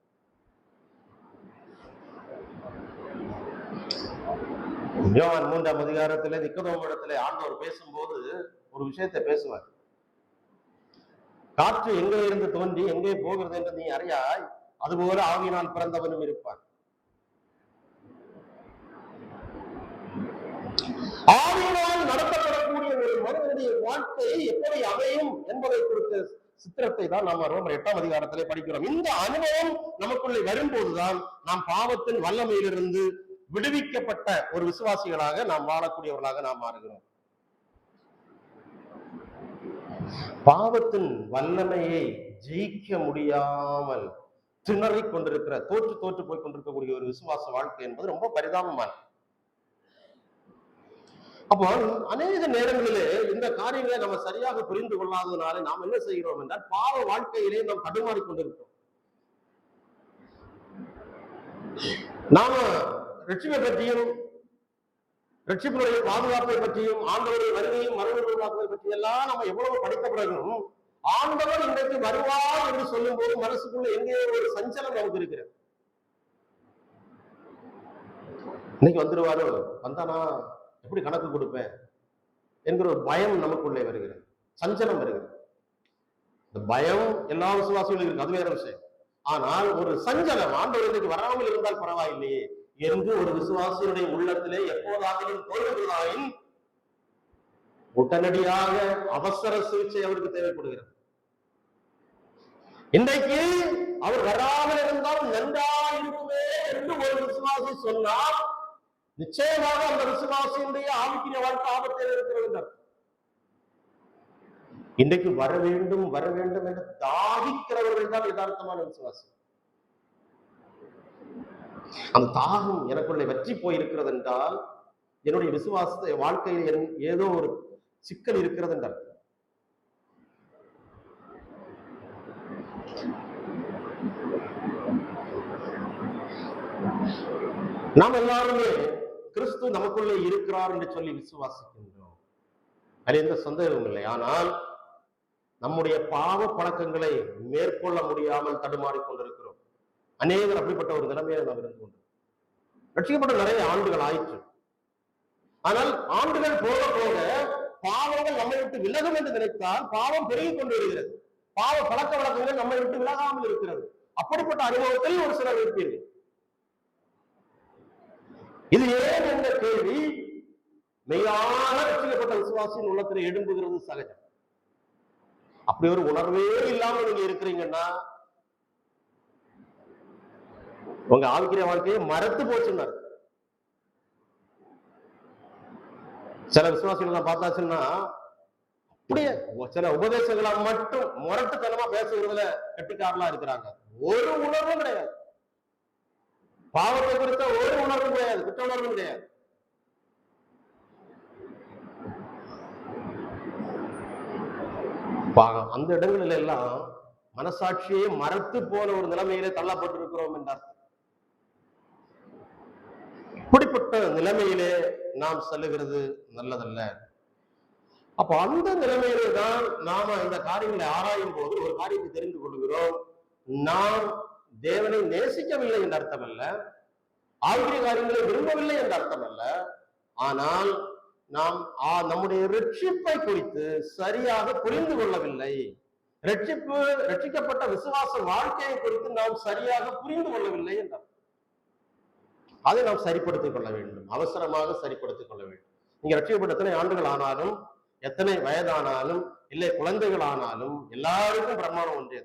யோவான் 3ஆம் அதிகாரத்திலே நிக்கதோமிடத்திலே ஆண்டவர் பேசும்போது ஒரு விஷயத்தை பேசுவார். காற்று எங்கே இருந்து தோன்றி எங்கே போகிறது என்று நீ அறியாய், அதுபோல ஆவியினால் பிறந்தவனும் இருப்பான். ஆவியினால் நடத்தப்படக்கூடிய ஒரு மனிதனுடைய வாழ்க்கை எப்படி அமையும் என்பதை குறித்த சித்திரத்தை தான் நாம் ரோமர் 8ஆம் அதிகாரத்திலே படிக்கிறோம். இந்த அனுபவம் நமக்குள்ளே வரும்போதுதான் நாம் பாவத்தின் வல்லமையிலிருந்து விடுவிக்கப்பட்ட ஒரு விசுவாசிகளாக நாம் வாழக்கூடியவர்களாக நாம் மாறுகிறோம். பாவத்தின் வல்லமையை ஜெயிக்க முடியாமல் திணறிக் கொண்டிருக்கிற, தோற்று போய் கொண்டிருக்கக்கூடிய ஒரு விசுவாச வாழ்க்கை என்பது ரொம்ப பரிதாபமான. அப்போ அநேக நேரங்களிலே இந்த காரியங்களை நம்ம சரியாக புரிந்து கொள்ளாததுனால நாம் என்ன செய்கிறோம் என்றால் பாவ வாழ்க்கையிலே நாம் தடுமாறி கொண்டிருக்கிறோம். நாம ரட்சிப்பை பற்றியும் ரட்சிப்பினுடைய பாதுகாப்பை பற்றியும் ஆண்டவருடைய வருகையும் மறுபடியும் பற்றி எல்லாம் நம்ம எவ்வளவு படித்த பிறகும் ஆண்டவர் இன்றைக்கு வருவார் என்று சொல்லும் போது மனசுக்குள்ள எங்கேயோ ஒரு சஞ்சலம் நமக்கு இருக்கிறது. இன்னைக்கு வந்துருவாரோ, வந்தானா எப்படி கணக்கு கொடுப்பேன் என்கிற ஒரு பயம் நமக்குள்ளே வருகிறது, சஞ்சலம் வருகிறது. இந்த பயம் எல்லா விசுவாசிகளும் இருக்கு, அது வேற விஷயம். ஆனால் ஒரு சஞ்சலம், ஆண்டவர் இன்னைக்கு வராமல் இருந்தால் பரவாயில்லையே என்று ஒரு விசுவாசியுடைய உள்ளத்திலே எப்போதாகிலும் தோன்றுவதாயின் உடனடியாக அவசர சிகிச்சை அவருக்கு தேவைப்படுகிறது. இன்றைக்கு அவர் வராமல் இருந்தால் நன்றாயிருக்குமே என்று ஒரு விசுவாசி சொன்னால் நிச்சயமாக அந்த விசுவாசியுடைய ஆவிக்குரிய வாழ்க்கை ஆபத்தில் இருக்கிறது. இன்றைக்கு வர வேண்டும் என்று தாகிக்கிறவர்கள் தான் யதார்த்தமான விசுவாசி. அந்த தாகம் எனக்குள்ளே வெற்றி போயிருக்கிறது என்றால் என்னுடைய விசுவாச வாழ்க்கையில் ஏதோ ஒரு சிக்கல் இருக்கிறது என்றால். நாம் எல்லாருமே கிறிஸ்து நமக்குள்ளே இருக்கிறார் என்று சொல்லி விசுவாசிக்கின்றோம், அது எந்த சந்தேகமும் இல்லை. ஆனால் நம்முடைய பாவ பழக்கங்களை மேற்கொள்ள முடியாமல் தடுமாறிக் கொண்டிருக்கிறோம். அநேகர் அப்படிப்பட்ட ஒரு நிலைமையில நாம் இருந்து கொண்டோம். ரட்சிக்கப்பட்ட நிறைய ஆண்டுகள் ஆயிற்று. ஆனால் ஆண்டுகள் போக போக பாவங்கள் நம்மை விட்டு விலகும் என்று நினைத்தால் பாவம் பெருகிக் கொண்டு வருகிறது. பாவ பழக்க வழக்கங்கள் நம்மை விட்டு விலகாமல் இருக்கிறது. அப்படிப்பட்ட அனுபவத்தில் ஒரு சிலர் இருப்பீர்கள். இது ஏன் என்ற கேள்வி மெய்யான ரட்சிக்கப்பட்ட விசுவாசியின் உள்ளத்தில் எழும்புகிறது சகஜம். அப்படி ஒரு உணர்வே இல்லாமல் நீங்க இருக்கிறீங்கன்னா உங்க ஆவிக்குரிய வாழ்க்கையை மறத்து போச்சுன்னாரு. சில விசுவாசிகள் நான் பார்த்தாச்சுன்னா அப்படியே சில உபதேசங்களை மட்டும் முரட்டுத்தனமா பேசுகிறதுல கட்டிக்காரலா இருக்கிறாங்க. ஒரு உணர்வும் கிடையாது, பாவத்தை குறித்த ஒரு உணர்வும் கிடையாது, குற்ற உணர்வும் கிடையாது. அந்த இடங்களில் எல்லாம் மனசாட்சியை மறத்து போன ஒரு நிலைமையிலே தள்ளப்பட்டிருக்கிறோம் என்றார். இப்படிப்பட்ட நிலைமையிலே நாம் செல்லுகிறது நல்லதல்ல. அப்ப அந்த நிலைமையிலே தான் நாம இந்த காரியங்களை ஆராயும் போது ஒரு காரியத்தை தெரிந்து கொள்கிறோம். நாம் தேவனை நேசிக்கவில்லை என்ற அர்த்தம் அல்ல, ஆவிக்குரிய காரியங்களை விரும்பவில்லை என்ற அர்த்தம் அல்ல. ஆனால் நாம் நம்முடைய ரட்சிப்பை குறித்து சரியாக புரிந்து கொள்ளவில்லை. ரட்சிக்கப்பட்ட விசுவாச வாழ்க்கையை குறித்து நாம் சரியாக புரிந்து கொள்ளவில்லை என்றார். அதை நாம் சரிப்படுத்திக் கொள்ள வேண்டும், அவசரமாக சரிப்படுத்திக் கொள்ள வேண்டும். நீங்க ரட்சிக்கப்பட்ட எத்தனை ஆண்டுகள் ஆனாலும், எத்தனை வயதானாலும், இல்லை குழந்தைகள் ஆனாலும், எல்லாருக்கும் பிரமாணம் ஒன்றே.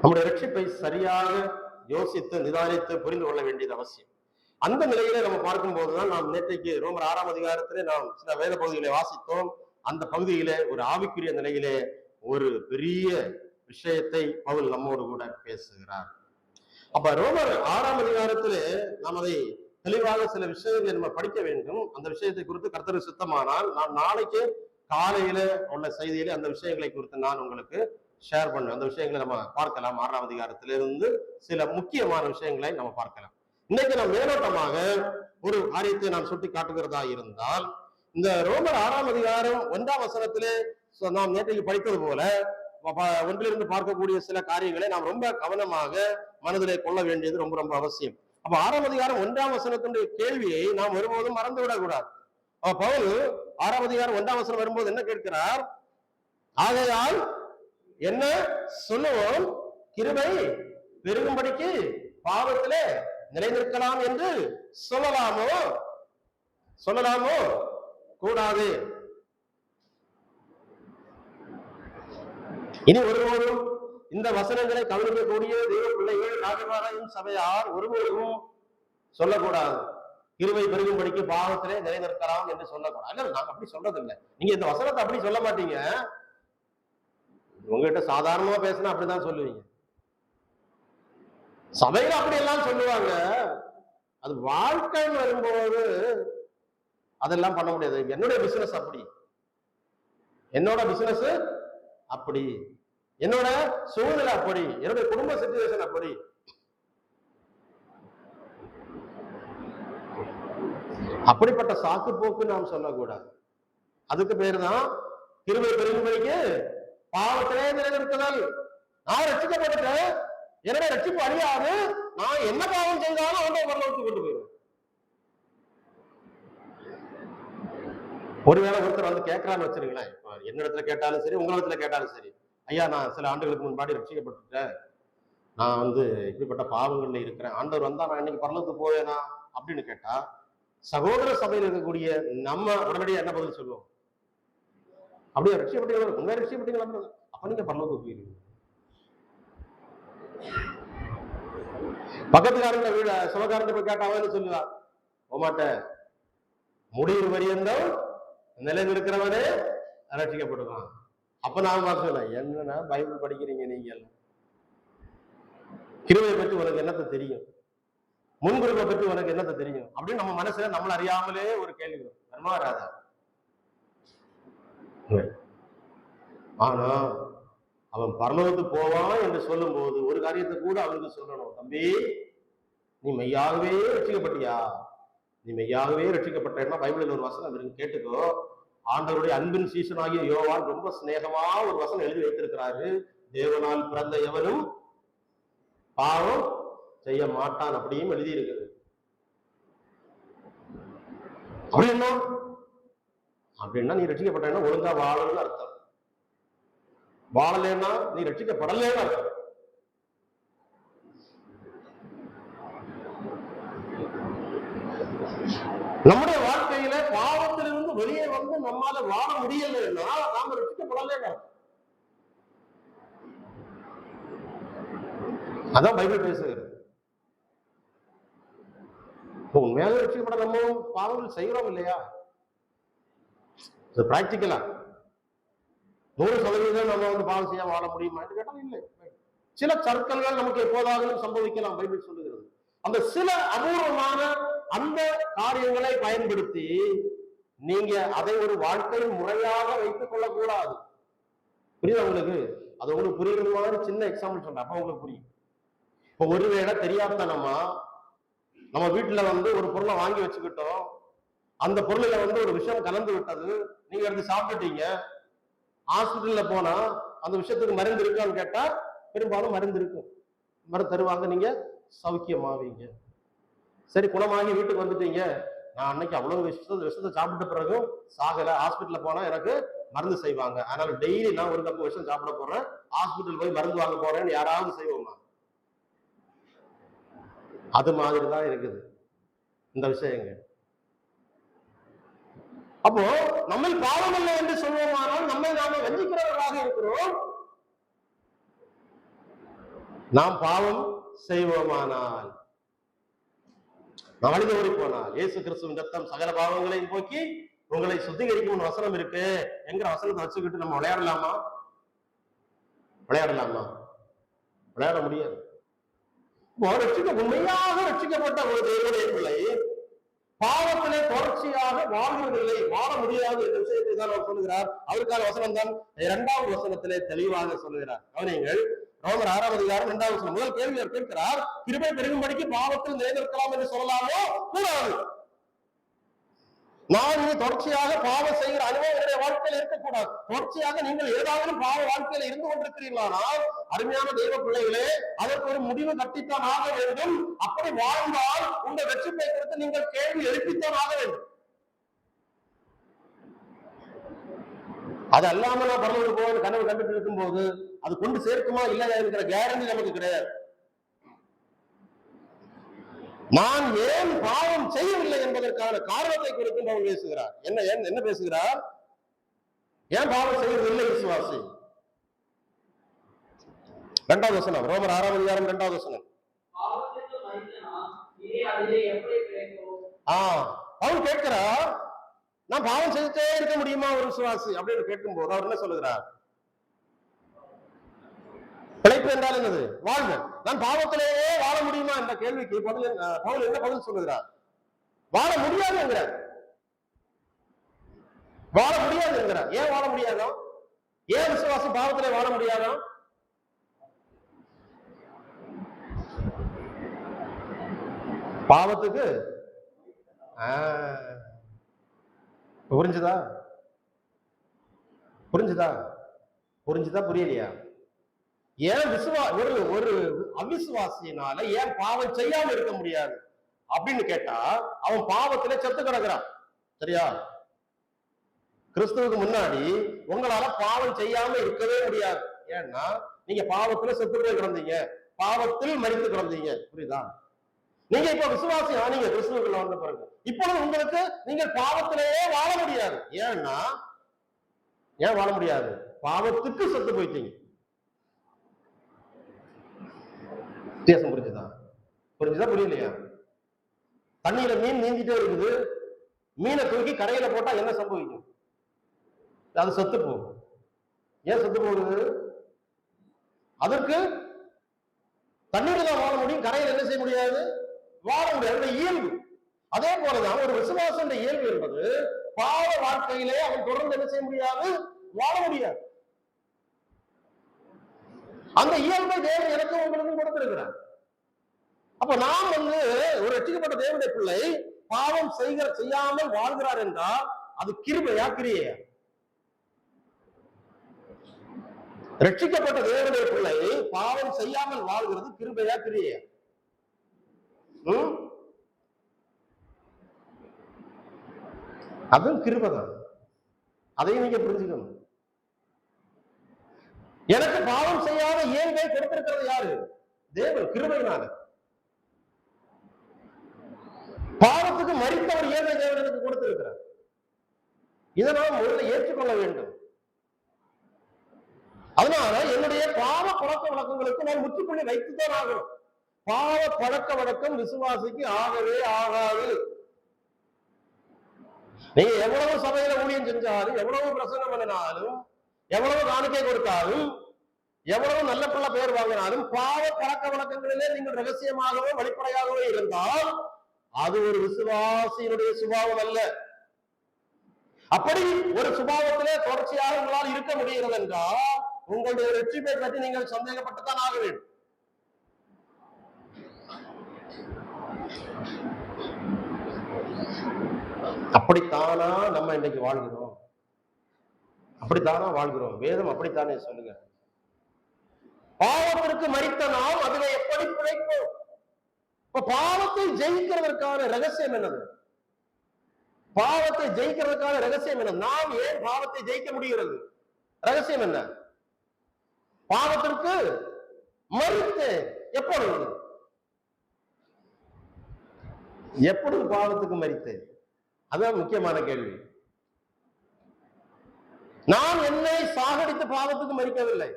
நம்முடைய ரட்சிப்பை சரியாக யோசித்து நிதானித்து புரிந்து கொள்ள வேண்டியது அவசியம். அந்த நிலையில நம்ம பார்க்கும் போதுதான் நாம் நேற்றைக்கு ரோமர் 6ஆம் அதிகாரத்திலே நாம் சில வேத பகுதிகளை வாசித்தோம். அந்த பகுதியிலே ஒரு ஆவிக்குரிய நிலையிலே ஒரு பெரிய விஷயத்தை பவுல் நம்மோடு கூட பேசுகிறார். அப்ப ரோமர் 6ஆம் அதிகாரத்திலே நாம் அதை தெளிவாக சில விஷயங்களை நம்ம படிக்க வேண்டும். அந்த விஷயத்தை குறித்து கர்த்தருக்கு சித்தமானால் நான் நாளைக்கு காலையில உள்ள செய்தியிலே அந்த விஷயங்களை குறித்து நான் உங்களுக்கு ஷேர் பண்ணுவேன். அந்த விஷயங்களை நம்ம பார்க்கலாம். 6ஆம் அதிகாரத்திலிருந்து சில முக்கியமான விஷயங்களை நம்ம பார்க்கலாம். இன்னைக்கு நாம் மேலோட்டமாக ஒரு காரியத்தை நாம் சுட்டி காட்டுகிறதா இருந்தால், இந்த ரோமர் 6ஆம் அதிகாரம் 1ஆம் வசனத்திலே நாம் நேற்றைக்கு படித்தது போல ஒன்றிலிருந்து பார்க்கக்கூடிய சில காரியங்களை நாம் ரொம்ப கவனமாக மனதிலே கொள்ள வேண்டியது ரொம்ப ரொம்ப அவசியம். அப்ப 6ஆம் அதிகாரம் 1ஆம் வசனத்தினுடைய கேள்வியை நாம் ஒருபோதும் மறந்து விடக்கூடாது. பவுல் 6ஆம் அதிகாரம் 1ஆம் வசனம் வரும்போது என்ன கேட்கிறார்? ஆகையால் என்ன சொல்லுவோம்? கிருபை பெருகும்படிக்கு பாவத்திலே நிலைநிற்கலாம் என்று சொல்லலாமோ கூடாது. இனி ஒருவரும் இந்த வசனங்களை கவனிக்கக்கூடிய தெய்வ பிள்ளைகள், ராஜபாளையம் சபையார் ஒருவரும் சொல்லக்கூடாது கிருபை பெருகும்படிக்கு பாவத்திலே நிலைநிற்கலாம் என்று சொல்லக்கூடாது. இல்ல, நாங்க அப்படி சொல்றது இல்லை. நீங்க இந்த வசனத்தை அப்படி சொல்ல மாட்டீங்க. உங்ககிட்ட சாதாரணமா பேசினா அப்படிதான் சொல்லுவீங்க. சபையில அப்படி எல்லாம் சொல்லுவாங்க. அது வாழ்க்கைன்னு வரும்போது அதெல்லாம் பண்ண முடியாது. என்னுடைய பிசினஸ் அப்படி, என்னோட பிசினஸ் அப்படி, என்னோட சூழ்நிலை அப்படி, என்னுடைய குடும்ப சிச்சுவேஷன் அப்படி. அப்படிப்பட்ட சாக்கு போக்கு நாம் சொல்லக்கூடாது. அதுக்கு பேரு தான் கிருபை பெருகும்படிக்கு பாவத்திலே நிலைநிறுத்துதல். நான் ரட்சிக்கப்பட்டுட்டேன், என்னுடைய ரட்சிப்பு அழியாது, நான் என்ன பாவம் செய்தாலும் அவனை பரலோகத்துக்கு கொண்டு போயிடுவேன். ஒருவேளை ஒருத்தர் வந்து கேட்கறான்னு வச்சிருங்களேன், என்னிடத்துல கேட்டாலும் சரி, உங்களிடத்துல கேட்டாலும் சரி, ஐயா நான் சில ஆண்டுகளுக்கு முன்பாடி ரட்சிக்கப்பட்டுட்டேன், நான் வந்து இப்படிப்பட்ட பாவங்கள்ல இருக்கிறேன், ஆண்டவர் வந்தா நான் இன்னைக்கு பரலோகத்துக்கு போவேனா அப்படின்னு கேட்டா, சகோதர சபையில் இருக்கக்கூடிய நம்ம உடனடியாக என்ன பதில் சொல்லுவோம்? அப்படியே ரட்சிக்கப்பட்டீங்களா? உண்மையா ரட்சிக்கப்பட்டீங்களா? அப்ப நீங்க பரலோகத்துக்கு போயிருவீங்க. பக்கத்துக்காரங்க வீட சுமக்காரங்க போய் கேட்டாவன்னு சொல்லுவா, போமாட்ட, முடிவு வரியந்தம் நிலைநிற்கிறவனே ரட்சிக்கப்படுவான். அப்ப நான் சொல்ல, என்னன்னா பைபிள் படிக்கிறீங்க நீங்க எல்லாம், கிருபையை பற்றி உனக்கு என்னத்தை தெரியும், முன்குறிப்பை பற்றி உனக்கு என்னத்தை தெரியும் அப்படின்னு நம்ம மனசுல நம்மள அறியாமலே ஒரு கேள்வி வருமா வராதா? ஆனா அவன் பரலோகத்துக்கு போவான் என்று சொல்லும் போது ஒரு காரியத்தை கூட அவனுக்கு சொல்லணும், தம்பி நீ மெய்யாகவே ரட்சிக்கப்பட்டியா? நீ மெய்யாகவே ரட்சிக்கப்பட்டா பைபிளில் ஒரு வசனம் இருக்கு, கேட்டுக்கோ. ஆண்டவருடைய அன்பின் சீசனாகிய யோவான் ரொம்ப சிநேகமா ஒரு வசனம் எழுதி வைத்திருக்கிறாரு, தேவனால் பிறந்த எவனும் பாவம் செய்ய மாட்டான் அப்படியும் எழுதி இருக்குது. அப்படின்னா நீ ரட்சிக்கப்பட்டா ஒழுங்கா வாழணும்னு அர்த்தம். வாழலைன்னா நீ ரட்சிக்கப்படலைன்னு அர்த்தம். நம்முடைய வாழ்க்கையில பாவத்திலிருந்து வெளியே வந்து நம்மால வாழ முடியலைன்னா நாம ரட்சிக்கப்படலைன்னு அர்த்தம். அதான் பைபிள் பேசுகிறது. உண்மையாக ரட்சிக்கப்பட நம்ம பாவங்கள் செய்கிறோம் இல்லையா? பிராக்டிக்கலா 100% நம்ம வந்து பாவம் செய்ய வாழ முடியுமா கேட்டால் இல்லை. சில சர்க்கல்கள் நமக்கு எப்போதாவது சம்பவிக்கலாம் பைபிள் சொல்லுகிறது. அந்த சில அபூர்வமான அந்த காரியங்களை பயன்படுத்தி நீங்க அதை ஒரு வாழ்க்கை முறையாக வைத்துக் கொள்ளக்கூடாது. புரியுது உங்களுக்கு? அது உங்களுக்கு புரியுற மாதிரி சின்ன எக்ஸாம்பிள் சொல்றேன், அப்ப உங்களுக்கு புரியும். இப்போ ஒருவேளை தெரியாதனமா நம்ம வீட்டுல வந்து ஒரு பொருளை வாங்கி வச்சுக்கிட்டோம், அந்த பொருளில ஒரு விஷயம் கலந்து விட்டது, நீங்க எடுத்து சாப்பிட்டுட்டீங்க. ஹாஸ்பிட்டல்ல போனா அந்த விஷயத்துக்கு மருந்து இருக்கான்னு கேட்டா பெரும்பாலும் மருந்து இருக்கும், மருந்து தருவாங்க, நீங்க சௌக்கியமாவீங்க. சரி, குணமாகி வீட்டுக்கு வந்துட்டீங்க. நான் அன்னைக்கு அவ்வளவு விஷத்தை சாப்பிட்ட பிறகும் சாகல. ஹாஸ்பிட்டல்ல போனா எனக்கு மருந்து செய்வாங்க, அதனால டெய்லி நான் ஒரு கப்பு விஷம் சாப்பிட போறேன், ஹாஸ்பிட்டல் போய் மருந்து வாங்க போறேன்னு யாராவது செய்வோமா? அது மாதிரிதான் இருக்குது இந்த விஷயங்கள். அப்போ நம்ம பாவம் இல்லை என்று சொல்வோமானால் நம்மை நாம வஞ்சிக்கிறவர்களாக இருக்கிறோம். நாம் பாவம் செய்வோமானால், வழித ஓடி போனால், இயேசு கிறிஸ்துவின் ரத்தம் சகல பாவங்களையும் போக்கி உங்களை சுத்திகரிக்கும் வசனம் இருக்கு என்கிற வசனத்தை வச்சுக்கிட்டு நம்ம விளையாடலாமா? விளையாடலாமா? விளையாட முடியாது. உண்மையாக ரட்சிக்கப்பட்ட ஒரு தேவனுடைய பிள்ளை பாவத்திலே தொடர்ச்சியாக வாழ்வதில்லை, வாழ முடியாது என்ற விஷயத்தை தான் அவர் சொல்லுகிறார். அவருக்கான வசனம் தான் 2வது வசனத்திலே தெளிவாக சொல்லுகிறார். கவனியுங்கள், ரோமர் 6ஆம் அதிகாரம் 2வது வசனம். முதல் கேள்வி அவர் கேட்கிறார், கிருபை பெருகும்படிக்கு பாவத்தில் நிலைநிற்கலாம் என்று சொல்லலாமோ? கூடாது. நான் இனி தொடர்ச்சியாக பாவம் செய்கிற அனுபவம் என்னுடைய வாழ்க்கையில் இருக்கக்கூடாது. தொடர்ச்சியாக நீங்கள் ஏதாவது பாவ வாழ்க்கையில இருந்து கொண்டிருக்கிறீர்களானால், அருமையான தெய்வ பிள்ளைகளே, அதற்கு ஒரு முடிவு கட்டித்தான் ஆக வேண்டும். அப்படி வாழ்ந்தால் உங்கள் ரட்சிப்பை குறித்து நீங்கள் கேள்வி எழுப்பித்தான் ஆக வேண்டும். அது அல்லாம நான் பரலோகத்துக்கு போக கனவு கண்டுட்டு இருக்கும் போது அது கொண்டு சேர்க்குமா இல்லையா என்கிற கேரண்டி நமக்கு கிடையாது. நான் ஏன் பாவம் செய்யவில்லை என்பதற்கான காரணத்தை குறித்து அவர் பேசுகிறார். என்ன பேசுகிறார்? ஏன் பாவம் செய்யவில்லை விசுவாசி? 2வது வசனம், ரோமர் 6ஆம் அதிகாரம் 2வது வசனம். அவன் கேட்கிறார், நான் பாவம் செய்துட்டே இருக்க முடியுமா ஒரு விசுவாசி அப்படின்னு கேட்கும் போது அவர் என்ன சொல்லுகிறார்? பிழைப்பு என்றால் என்னது? வாழ்வு. நான் பாவத்திலேயே வாழ முடியுமா என்ற கேள்விக்கு பவுல் என்ன பதில் சொல்லுகிறார்? வாழ முடியாது என்கிறார். வாழ முடியாது என்கிறார். ஏன் வாழ முடியாதோ? ஏன் விசுவாசி பாவத்திலே வாழ முடியாதோ? பாவத்துக்கு புரிஞ்சுதா? புரிஞ்சுதா? புரியலையா? ஏன் ஒரு அவிசுவாசியினால ஏன் பாவம் செய்யாம இருக்க முடியாது அப்படின்னு கேட்டா, அவன் பாவத்திலே செத்து கிடக்கிறான். சரியா? கிறிஸ்துவுக்கு முன்னாடி உங்களால பாவம் செய்யாம இருக்கவே முடியாது. ஏன்னா நீங்க பாவத்துல செத்து போய் கிடந்தீங்க, பாவத்தில் மரித்து கிடந்தீங்க. புரியுதா? நீங்க இப்ப விசுவாசி ஆனீங்க கிறிஸ்துவுக்குள்ள வந்த பிறகு. இப்பொழுது உங்களுக்கு நீங்கள் பாவத்திலேயே வாழ முடியாது. ஏன் வாழ முடியாது? பாவத்துக்கு செத்து போயிட்டீங்க. வித்தியாசம் புரிஞ்சுதா? புரியலையா? தண்ணியில மீன் நீந்திட்டே இருக்குது, மீனை தூக்கி கரையில போட்டா என்ன சம்பவிக்கும்? அது செத்து போகும். ஏன் செத்து போகுது? அதற்கு தண்ணீர்ல தான் வாழ முடியும், கரையில் என்ன செய்ய முடியாது, வாழ முடியாது. இயல்பு. அதே போலதான் ஒரு விசுவாச இயல்பு என்பது பாவ வாழ்க்கையிலே அவன் தொடர்ந்து என்ன செய்ய முடியாது, வாழ முடியாது. அந்த இயல்பை தேவன் எனக்கும் உங்களுக்கும் கொடுத்திருக்கிறார். அப்ப நாம் ஒரு ரட்சிக்கப்பட்ட தேவனுடைய பிள்ளை பாவம் செய்யாமல் வாழ்கிறார் என்றால் அது கிருபையா கிரியையா? ரட்சிக்கப்பட்ட தேவனுடைய பிள்ளை பாவம் செய்யாமல் வாழ்கிறது கிருபையா கிரியையா? அதுவும் கிருபைதான். அதையும் நீங்க புரிஞ்சுக்கணும். எனக்கு பாவம் செய்யாத இயல்பை கொடுத்திருக்கிறது யாரு? தேவன். கிருபையினால பாவத்துக்கு மரித்த ஒரு இயல்பை தேவன் எனக்கு கொடுத்திருக்கிறார். இதை நாம் முதல்ல ஏற்றுக்கொள்ள வேண்டும். அதனால என்னுடைய பாவ பழக்க வழக்கங்களுக்கு நான் முற்றுப்புள்ளி வைத்துத்தான் ஆகணும். பாவ பழக்க வழக்கம் விசுவாசிக்கு ஆகவே ஆகாது. நீங்க எவ்வளவு சபையில ஊழியம் செஞ்சாலும், எவ்வளவு பிரசங்கம் பண்ணினாலும், எவ்வளவு காணிக்கை கொடுத்தாலும், எவ்வளவு நல்ல பிள்ளை பேர் வாங்கினாலும், பாவ பழக்க வழக்கங்களிலே நீங்கள் ரகசியமாகவோ வெளிப்படையாகவோ இருந்தால் அது ஒரு விசுவாசியினுடைய சுபாவம் அல்ல. அப்படி ஒரு சுபாவத்திலே தொடர்ச்சியாக உங்களால் இருக்க முடிகிறது என்றால் உங்களுடைய ரட்சிப்பை பற்றி நீங்கள் சந்தேகப்பட்டுத்தான் ஆக வேண்டும். அப்படி அப்படித்தானா நம்ம இன்னைக்கு வாழ்கிறோம்? அப்படித்தானா வாழ்கிறோம்? வேதம் அப்படித்தானே சொல்லுங்க. பாவத்திற்கு மரித்த நாம் அதிலே எப்படி பிழைப்போம்? இப்ப பாவத்தை ஜெயிக்கிறதற்கான ரகசியம் என்னது? பாவத்தை ஜெயிக்கிறதுக்கான ரகசியம் என்ன? நாம் ஏன் பாவத்தை ஜெயிக்க முடிகிறது? ரகசியம் என்ன? பாவத்திற்கு மரித்து எப்பொழுது? எப்படி பாவத்துக்கு மரித்து? அதான் முக்கியமான கேள்வி. நான் என்னை சாகடித்து பாவத்துக்கு மரிக்கவில்லை.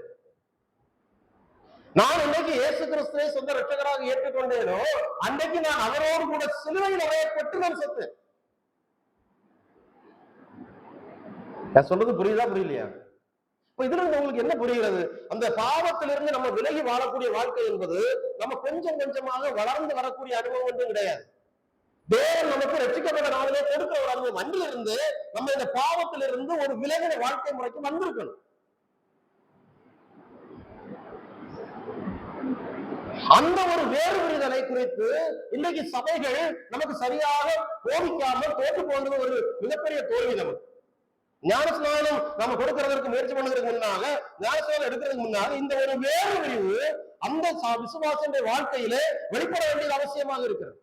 நான் இன்னைக்கு இயேசு கிறிஸ்துவை சொந்த இரட்சகராக ஏற்றுக்கொண்டேனோ அன்னைக்கு நான் அவரோடு கூட சிலுவையில் அறையப்பட்டு நான் செத்தேன். நான் சொல்றது புரியுதா புரியலையா? இப்ப இதுல உங்களுக்கு என்ன புரிகிறது? அந்த பாவத்திலிருந்து நம்ம விலகி வாழக்கூடிய வாழ்க்கை என்பது நம்ம கொஞ்சம் கொஞ்சமாக வளர்ந்து வரக்கூடிய அனுபவம் ஒன்றும் கிடையாது. தேவன் நமக்கு ரட்சிக்கப்பட்ட நாளிலே கொடுக்கிற ஒரு அனுபவம். அன்றிலிருந்து நம்ம இந்த பாவத்திலிருந்து ஒரு விலகின வாழ்க்கை முறைக்கு வந்திருக்கணும். அந்த ஒரு வேறு விடுதலை குறித்து இன்னைக்கு சபைகள் நமக்கு சரியாக போதிக்காமல் தோற்று போகிறது ஒரு மிகப்பெரிய தோல்வி. நமக்கு ஞானஸ்நானம் நம்ம கொடுக்கிறதற்கு முயற்சி பண்ணுறதுக்கு முன்னால, ஞானஸ்நானம் எடுக்கிறதுக்கு முன்னால இந்த ஒரு வேறு விரிவு அந்த விசுவாசனுடைய வாழ்க்கையிலே வெளிப்பட வேண்டியது அவசியமாக இருக்கிறது.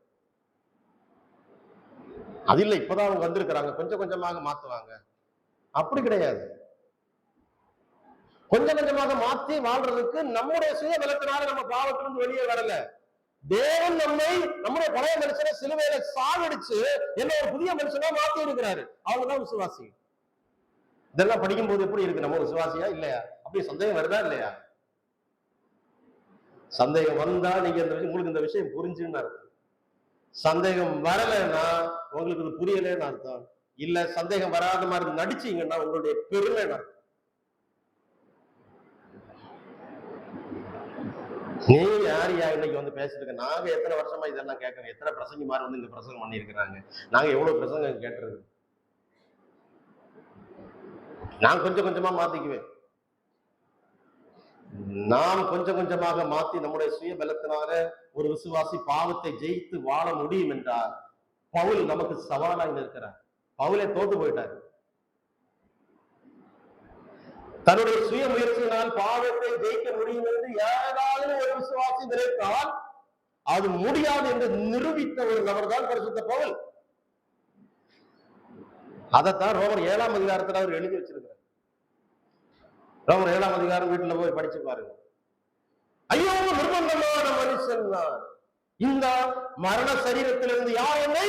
அது இல்லை இப்பதான் அவங்க வந்திருக்கிறாங்க கொஞ்சம் கொஞ்சமாக மாத்துவாங்க, அப்படி கிடையாது. கொஞ்சம் கொஞ்சமாக மாற்றி வாழ்றதுக்கு நம்முடைய சுய பலத்தினால நம்ம பாவத்திலிருந்து வெளியே வரல. தேவன் நம்மை நம்முடைய பழைய மனுஷனை சிலுவையில சாகடிச்சு என்ன ஒரு புதிய மனுஷனா மாத்தி இருக்கிறாரு. அவங்கதான் விசுவாசி. இதெல்லாம் படிக்கும் போது எப்படி இருக்கு? நம்ம விசுவாசியா இல்லையா? அப்படி சந்தேகம் வருதா இல்லையா? சந்தேகம் வந்தா நீங்க உங்களுக்கு இந்த விஷயம் புரிஞ்சுன்னு அர்த்தம். சந்தேகம் வரலைன்னா உங்களுக்கு இது புரியலன்னு அர்த்தம். இல்ல சந்தேகம் வராத மாதிரி நடிச்சீங்கன்னா உங்களுடைய பெருமைன்னு அர்த்தம். நீ யாரியா இன்னைக்கு வந்து பேசிட்டு இருக்க? நாங்க எத்தனை வருஷமா இதெல்லாம் கேட்கறோம். எத்தனை பிரசங்கி மாதிரி வந்து இங்க பிரசங்கம் பண்ணியிருக்கிறாங்க. நாங்க எவ்வளவு பிரசங்கம் கேட்டுருக்கு. நான் கொஞ்சம் கொஞ்சமா மாத்திக்குவேன். நாம் கொஞ்சம் கொஞ்சமாக மாத்தி நம்முடைய சுய பலத்தினால ஒரு விசுவாசி பாவத்தை ஜெயித்து வாழ முடியும் என்றால் பவுல் நமக்கு சவாலாக இருக்கிறார். பவுலே தோத்து போயிட்டார். தன்னுடைய சுய முயற்சியினால் பாவத்தை ஜெயிக்க முடியும் என்று ஏதாவது ஒரு விசுவாசி நினைத்தால் அது முடியாது என்று நிரூபித்த ஒரு நபர் தான் பரிசுத்த பவுல். அதைத்தான் ரோமர் 7ஆம் அதிகாரத்தில் அவர் எழுதி வச்சிருக்கிறார். ரோமர் 7ஆம் அதிகாரம் வீட்டுல போய் படிச்சு பாருங்க. ஐயோ நிர்பந்தமான மனுஷன் தான், இந்த மரண சரீரத்திலிருந்து யார் என்னை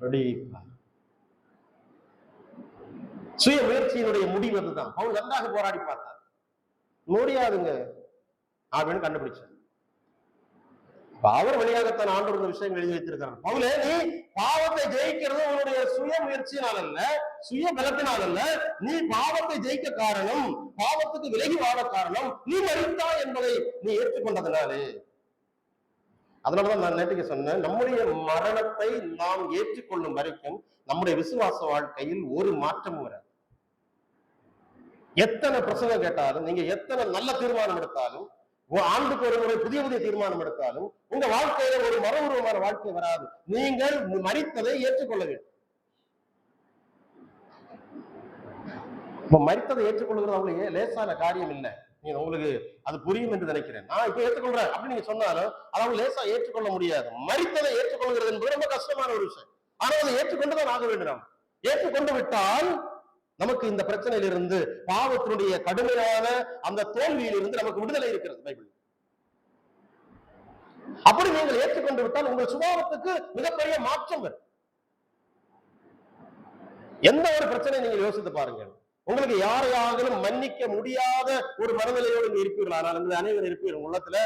விடுவிப்பார்? சுய முயற்சியினுடைய முடிவு அதுதான். பவுல் நன்றாக போராடி பார்த்தார். முடியாதுங்க அப்படின்னு கண்டுபிடிச்சார். அவர் வழியாகத்தான் ஆண்டவர் இந்த விஷயம் எழுதி வைத்திருக்கிறார். பவுலே, நீ பாவத்தை ஜெயிக்கிறது உன்னுடைய சுய முயற்சியினால் அல்ல, சுய பலத்தினால் அல்ல. நீ பாவத்தை ஜெயிக்க காரணம், பாவத்துக்கு விலகி வாழ காரணம் நீ மரித்தா என்பதை நீ ஏற்றுக்கொண்டதனாலே. அதனாலதான் நான் நேற்றுக்கு சொன்னேன், நம்முடைய மரணத்தை நாம் ஏற்றுக்கொள்ளும் வரைக்கும் நம்முடைய விசுவாச வாழ்க்கையில் ஒரு மாற்றமும் வராது. எத்தனை பிரசங்கம் கேட்டாலும், நீங்க எத்தனை நல்ல தீர்மானம் எடுத்தாலும், ஆண்டுக்கு ஒரு முறை புதிய புதிய தீர்மானம் எடுத்தாலும் உங்க வாழ்க்கையில ஒரு மறுவுருவமான வாழ்க்கை வராது. நீங்கள் மரித்ததை ஏற்றுக்கொள்ள வேண்டும். மரித்ததை ஏற்றுக்கொள்கிறது அவ்வளவு லேசான காரியம் இல்லை. நீங்க உங்களுக்கு அது புரியும் என்று நினைக்கிறேன். நான் இப்ப ஏற்றுக்கொள்றேன் அப்படின்னு நீங்க சொன்னாலும் அதாவது லேசா ஏற்றுக்கொள்ள முடியாது. மரித்ததை ஏற்றுக்கொள்கிறது என்பது ரொம்ப கஷ்டமான ஒரு விஷயம். ஆனால் அதை ஏற்றுக்கொண்டுதான் ஆக வேண்டும். நாம் ஏற்றுக்கொண்டு விட்டால் நமக்கு இந்த பிரச்சனையிலிருந்து, பாவத்தினுடைய கடுமையான அந்த தோல்வியிலிருந்து நமக்கு விடுதலை இருக்கிறது பைபிள். அப்படி நீங்கள் ஏற்றுக்கொண்டு விட்டால் உங்கள் சுபாவத்துக்கு மிகப்பெரிய மாற்றம் வரும். எந்த ஒரு பிரச்சனை நீங்கள் யோசித்து பாருங்க. உங்களுக்கு யாரையாவது மன்னிக்க முடியாத ஒரு மனநிலையோடு இருப்பீர்கள். ஆனால் அனைவரும் இருப்பீர்கள். உள்ளத்துல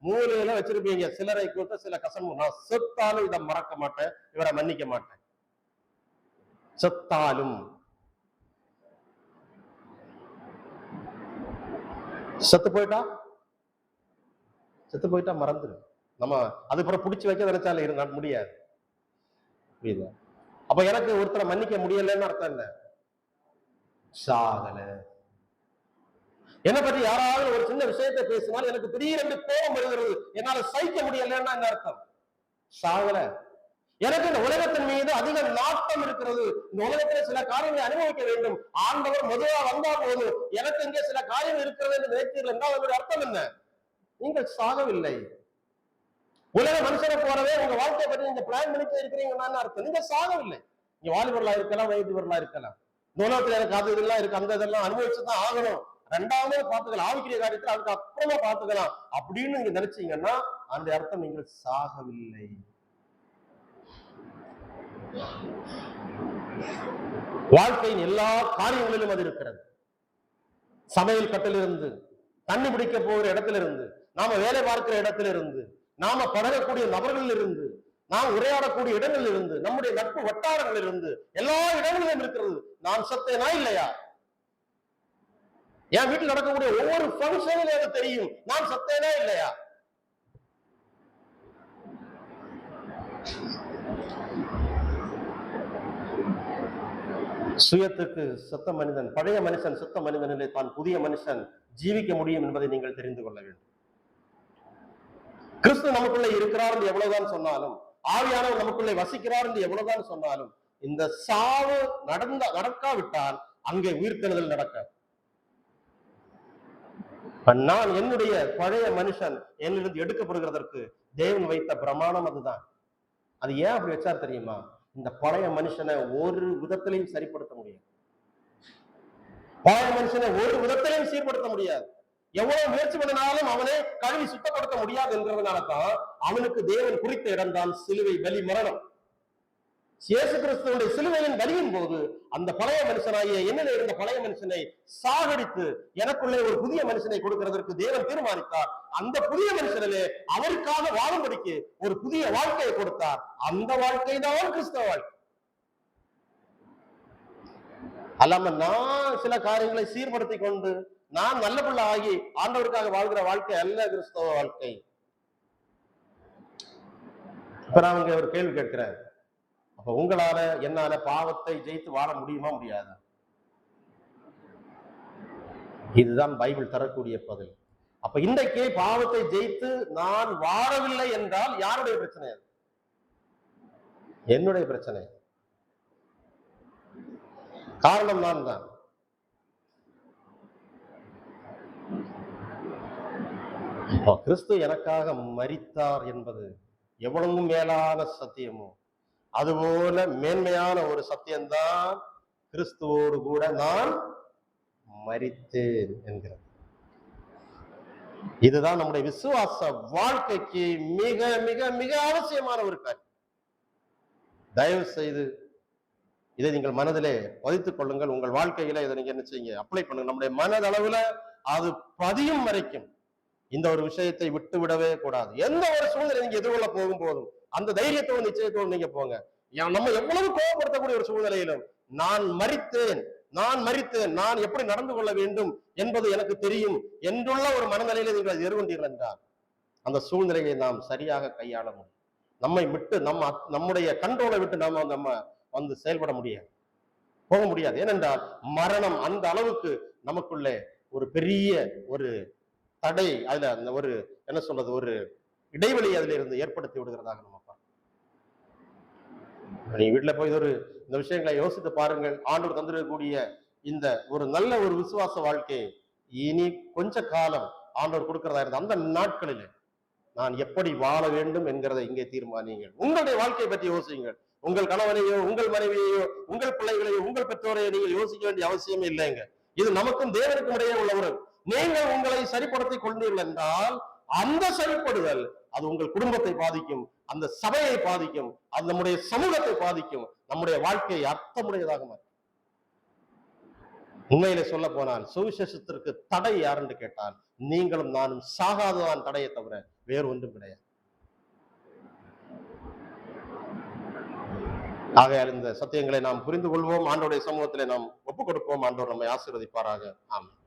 மூலையில வச்சிருப்பீங்க சிலரை கூட்ட சில கசம். நான் செத்தாலும் இதை மறக்க மாட்டேன், இவரை மன்னிக்க மாட்டேன். செத்தாலும் செத்து போயிட்டா மறந்துடும். நம்ம அதுக்கப்புறம் பிடிச்சி வைக்க நினைச்சாலும் இருந்தா முடியாது. புரியுதா? அப்ப எனக்கு ஒருத்தரை மன்னிக்க முடியலன்னு அர்த்தம் இல்ல, சாகல. என்னை பத்தி யாராவது ஒரு சின்ன விஷயத்தை பேசினால் எனக்கு திடீரென்று கோபம் வருகிறது, என்னால சகிக்க முடியலன்னா என்ன அர்த்தம்? சாகல. எனக்கு இந்த உலகத்தின் மீது அதிக நாட்டம் இருக்கிறது. இந்த உலகத்துல சில காரியங்களை அனுபவிக்க வேண்டும். ஆண்டவர் முதலா வந்தா போது எனக்கு இங்கே சில காரியம் இருக்கிறது என்று நினைத்தீர்கள் என்றால் அதனுடைய அர்த்தம் என்ன? நீங்கள் சாகவில்லை. உலக மனுஷனை போறவே உங்க வாழ்க்கையை பற்றி நீங்க பிளான் பண்ணிட்டு இருக்கிறீங்கன்னு அர்த்தம். நீங்க சாகவில்லை. நீங்க வாலிபர்களா இருக்கலாம், வயதுவர்களா இருக்கலாம். இந்த உலகத்துல எனக்கு அது இதெல்லாம் இருக்கு, அந்த இதெல்லாம் அனுபவிச்சுதான் ஆகணும், ரெண்டாவது பார்த்துக்கலாம், ஆவிக்கிற காரியத்துல அதுக்கு அப்புறமா பார்த்துக்கலாம் அப்படின்னு நீங்க நினைச்சீங்கன்னா அந்த அர்த்தம் நீங்கள் சாகவில்லை. வாழ்க்கையின் எல்லா காரியங்களிலும் அது இருக்கிறது. சமையல் கட்டிலிருந்து, தண்ணி பிடிக்க போகிற இடத்துல இருந்து, நாம வேலை பார்க்கிற இடத்துல இருந்து, நாம பழகக்கூடிய நபர்களில் இருந்து, நாம் உரையாடக்கூடிய இடங்களில் இருந்து, நம்முடைய நட்பு வட்டாரங்களில் இருந்து, எல்லா இடங்களிலும் இருக்கிறது. நான் சத்தேனா இல்லையா? என் வீட்டில் நடக்கக்கூடிய ஒவ்வொரு பங்கனிலும் எனக்கு தெரியும் நான் சத்தேனா இல்லையா. சுயத்துக்கு செத்த மனிதன், பழைய மனுஷன் செத்த மனிதனிலே தான் புதிய மனுஷன் ஜீவிக்க முடியும் என்பதை நீங்கள் தெரிந்து கொள்ள வேண்டும். கிறிஸ்து நமக்குள்ளே இருக்கிறார் என்று எவ்வளவுதான் சொன்னாலும், ஆவியானவர் நமக்குள்ளே வசிக்கிறார் என்று எவ்வளவுதான் சொன்னாலும், இந்த சாவு நடக்காவிட்டால் அங்கே உயிர்த்தெழுதல் நடக்க. நான் என்னுடைய பழைய மனுஷன் என்னிலிருந்து எடுக்கப்படுகிறதற்கு தேவன் வைத்த பிரமாணம் அதுதான். அது ஏன் அப்படி வச்சார் தெரியுமா? இந்த பழைய மனுஷனை ஒரு விதத்திலையும் சரிப்படுத்த முடியாது. பழைய மனுஷனை ஒரு விதத்திலையும் சீர்படுத்த முடியாது. எவ்வளவு முயற்சி பண்ணினாலும் அவனை கழுவி சுத்தப்படுத்த முடியாது என்கிறதுனாலதான் அவனுக்கு தேவன் குறித்த இடம்தான் சிலுவை பலி மரணம். இயேசு கிறிஸ்துவுடைய சிலுவையின் பலியின் போது அந்த பழைய மனுஷனாகிய என்னிலே இருந்த பழைய மனுஷனை சாகடித்து எனக்குள்ளே ஒரு புதிய மனுஷனை கொடுக்கிறதற்கு தேவன் தீர்மானித்தார். அந்த புதிய மனுஷனிலே அவருக்காக வாழும்படிக்கு ஒரு புதிய வாழ்க்கையை கொடுத்தார். அந்த வாழ்க்கை தான் கிறிஸ்தவ வாழ்க்கை. அல்லாம நான் சில காரியங்களை சீர்படுத்தி கொண்டு நான் நல்ல பிள்ளை ஆகி ஆண்டவருக்காக வாழ்கிற வாழ்க்கை அல்ல கிறிஸ்தவ வாழ்க்கை. இப்ப நான் இங்க ஒரு கேள்வி கேட்கிறேன். அப்ப உங்களால என்னால பாவத்தை ஜெயித்து வாழ முடியுமா முடியாதா? இதுதான் பைபிள் தரக்கூடிய பதில். அப்ப இன்றைக்கு பாவத்தை ஜெயித்து நான் வாழவில்லை என்றால் யாருடைய பிரச்சனை? என்னுடைய பிரச்சனை. காரணம் நான் தான். கிறிஸ்து எனக்காக மரித்தார் என்பது எவ்வளவு மேலான சத்தியமோ அதுபோல மேன்மையான ஒரு சத்தியம்தான் கிறிஸ்துவோடு கூட நான் மரித்தேன் என்கிறது. இதுதான் நம்முடைய விசுவாச வாழ்க்கைக்கு மிக மிக மிக அவசியமான ஒரு காரியம். தயவு செய்து இதை நீங்கள் மனதிலே பதித்துக் கொள்ளுங்கள். உங்கள் வாழ்க்கையில இதை நீங்க என்ன செய்யுங்க, அப்ளை பண்ணுங்க. நம்முடைய மனதளவுல அது பதியும் வரைக்கும் இந்த ஒரு விஷயத்தை விட்டு விடவே கூடாது. எந்த ஒரு சூழ்நிலை நீங்க எதிர்கொள்ள போகும் போதும் அந்த தைரியத்தோடு நிச்சயத்தோடு நீங்க போங்க. நம்ம எவ்வளவு கோபப்படுத்தக்கூடிய ஒரு சூழ்நிலையிலும் நான் மரித்தேன், நான் எப்படி நடந்து கொள்ள வேண்டும் என்பது எனக்கு தெரியும் என்றுள்ள ஒரு மனநிலையில நீங்கள் எதிர்கொண்டீர்கள் என்றால் அந்த சூழ்நிலையை நாம் சரியாக கையாள முடியும். நம்மை விட்டு நம்முடைய கண்ட்ரோலை விட்டு நம்ம வந்து செயல்பட முடியாது, போக முடியாது. ஏனென்றால் மரணம் அந்த அளவுக்கு நமக்குள்ளே ஒரு பெரிய ஒரு தடை, அதுல அந்த ஒரு என்ன சொல்றது, ஒரு இடைவெளி அதுல இருந்து ஏற்படுத்தி விடுகிறதாக நம்ம பார்க்கிறோம். நீ வீட்டுல போய் இந்த விஷயங்களை யோசித்து பாருங்கள். ஆண்டவர் தந்திருக்கக்கூடிய இந்த ஒரு நல்ல ஒரு விசுவாச வாழ்க்கை இனி கொஞ்ச காலம் ஆண்டவர் கொடுக்கிறதா இருந்த அந்த நாட்களில் நான் எப்படி வாழ வேண்டும் என்கிறதை இங்கே தீர்மானியுங்கள். உங்களுடைய வாழ்க்கையை பற்றி யோசியுங்கள். உங்கள் கணவனையோ உங்கள் மனைவியையோ உங்கள் பிள்ளைகளையோ உங்கள் பெற்றோரையோ நீங்கள் யோசிக்க வேண்டிய அவசியமே இல்லைங்க. இது நமக்கும் தேவனுக்கும் இடையே உள்ள உறவு. நீங்கள் உங்களை சரிப்படுத்திக் கொண்டீர்கள் என்றால் அந்த சரிப்படுதல் அது உங்கள் குடும்பத்தை பாதிக்கும், அந்த சபையை பாதிக்கும், அது நம்முடைய சமூகத்தை பாதிக்கும், நம்முடைய வாழ்க்கையை அர்த்தமுடையதாக மாற்றும். உண்மையில சொல்ல போனால் சுவிசேஷத்திற்கு தடை யாருன்னு கேட்டால் நீங்களும் நானும் சாகாததான் தடையை தவிர வேறு ஒன்றும் கிடையாது. ஆகையால் இந்த சத்தியங்களை நாம் புரிந்து கொள்வோம், ஆண்டவருடைய சமூகத்திலே நாம் ஒப்புக் கொடுப்போம். ஆண்டவர் நம்மை ஆசீர்வதிப்பாராக. ஆமென்.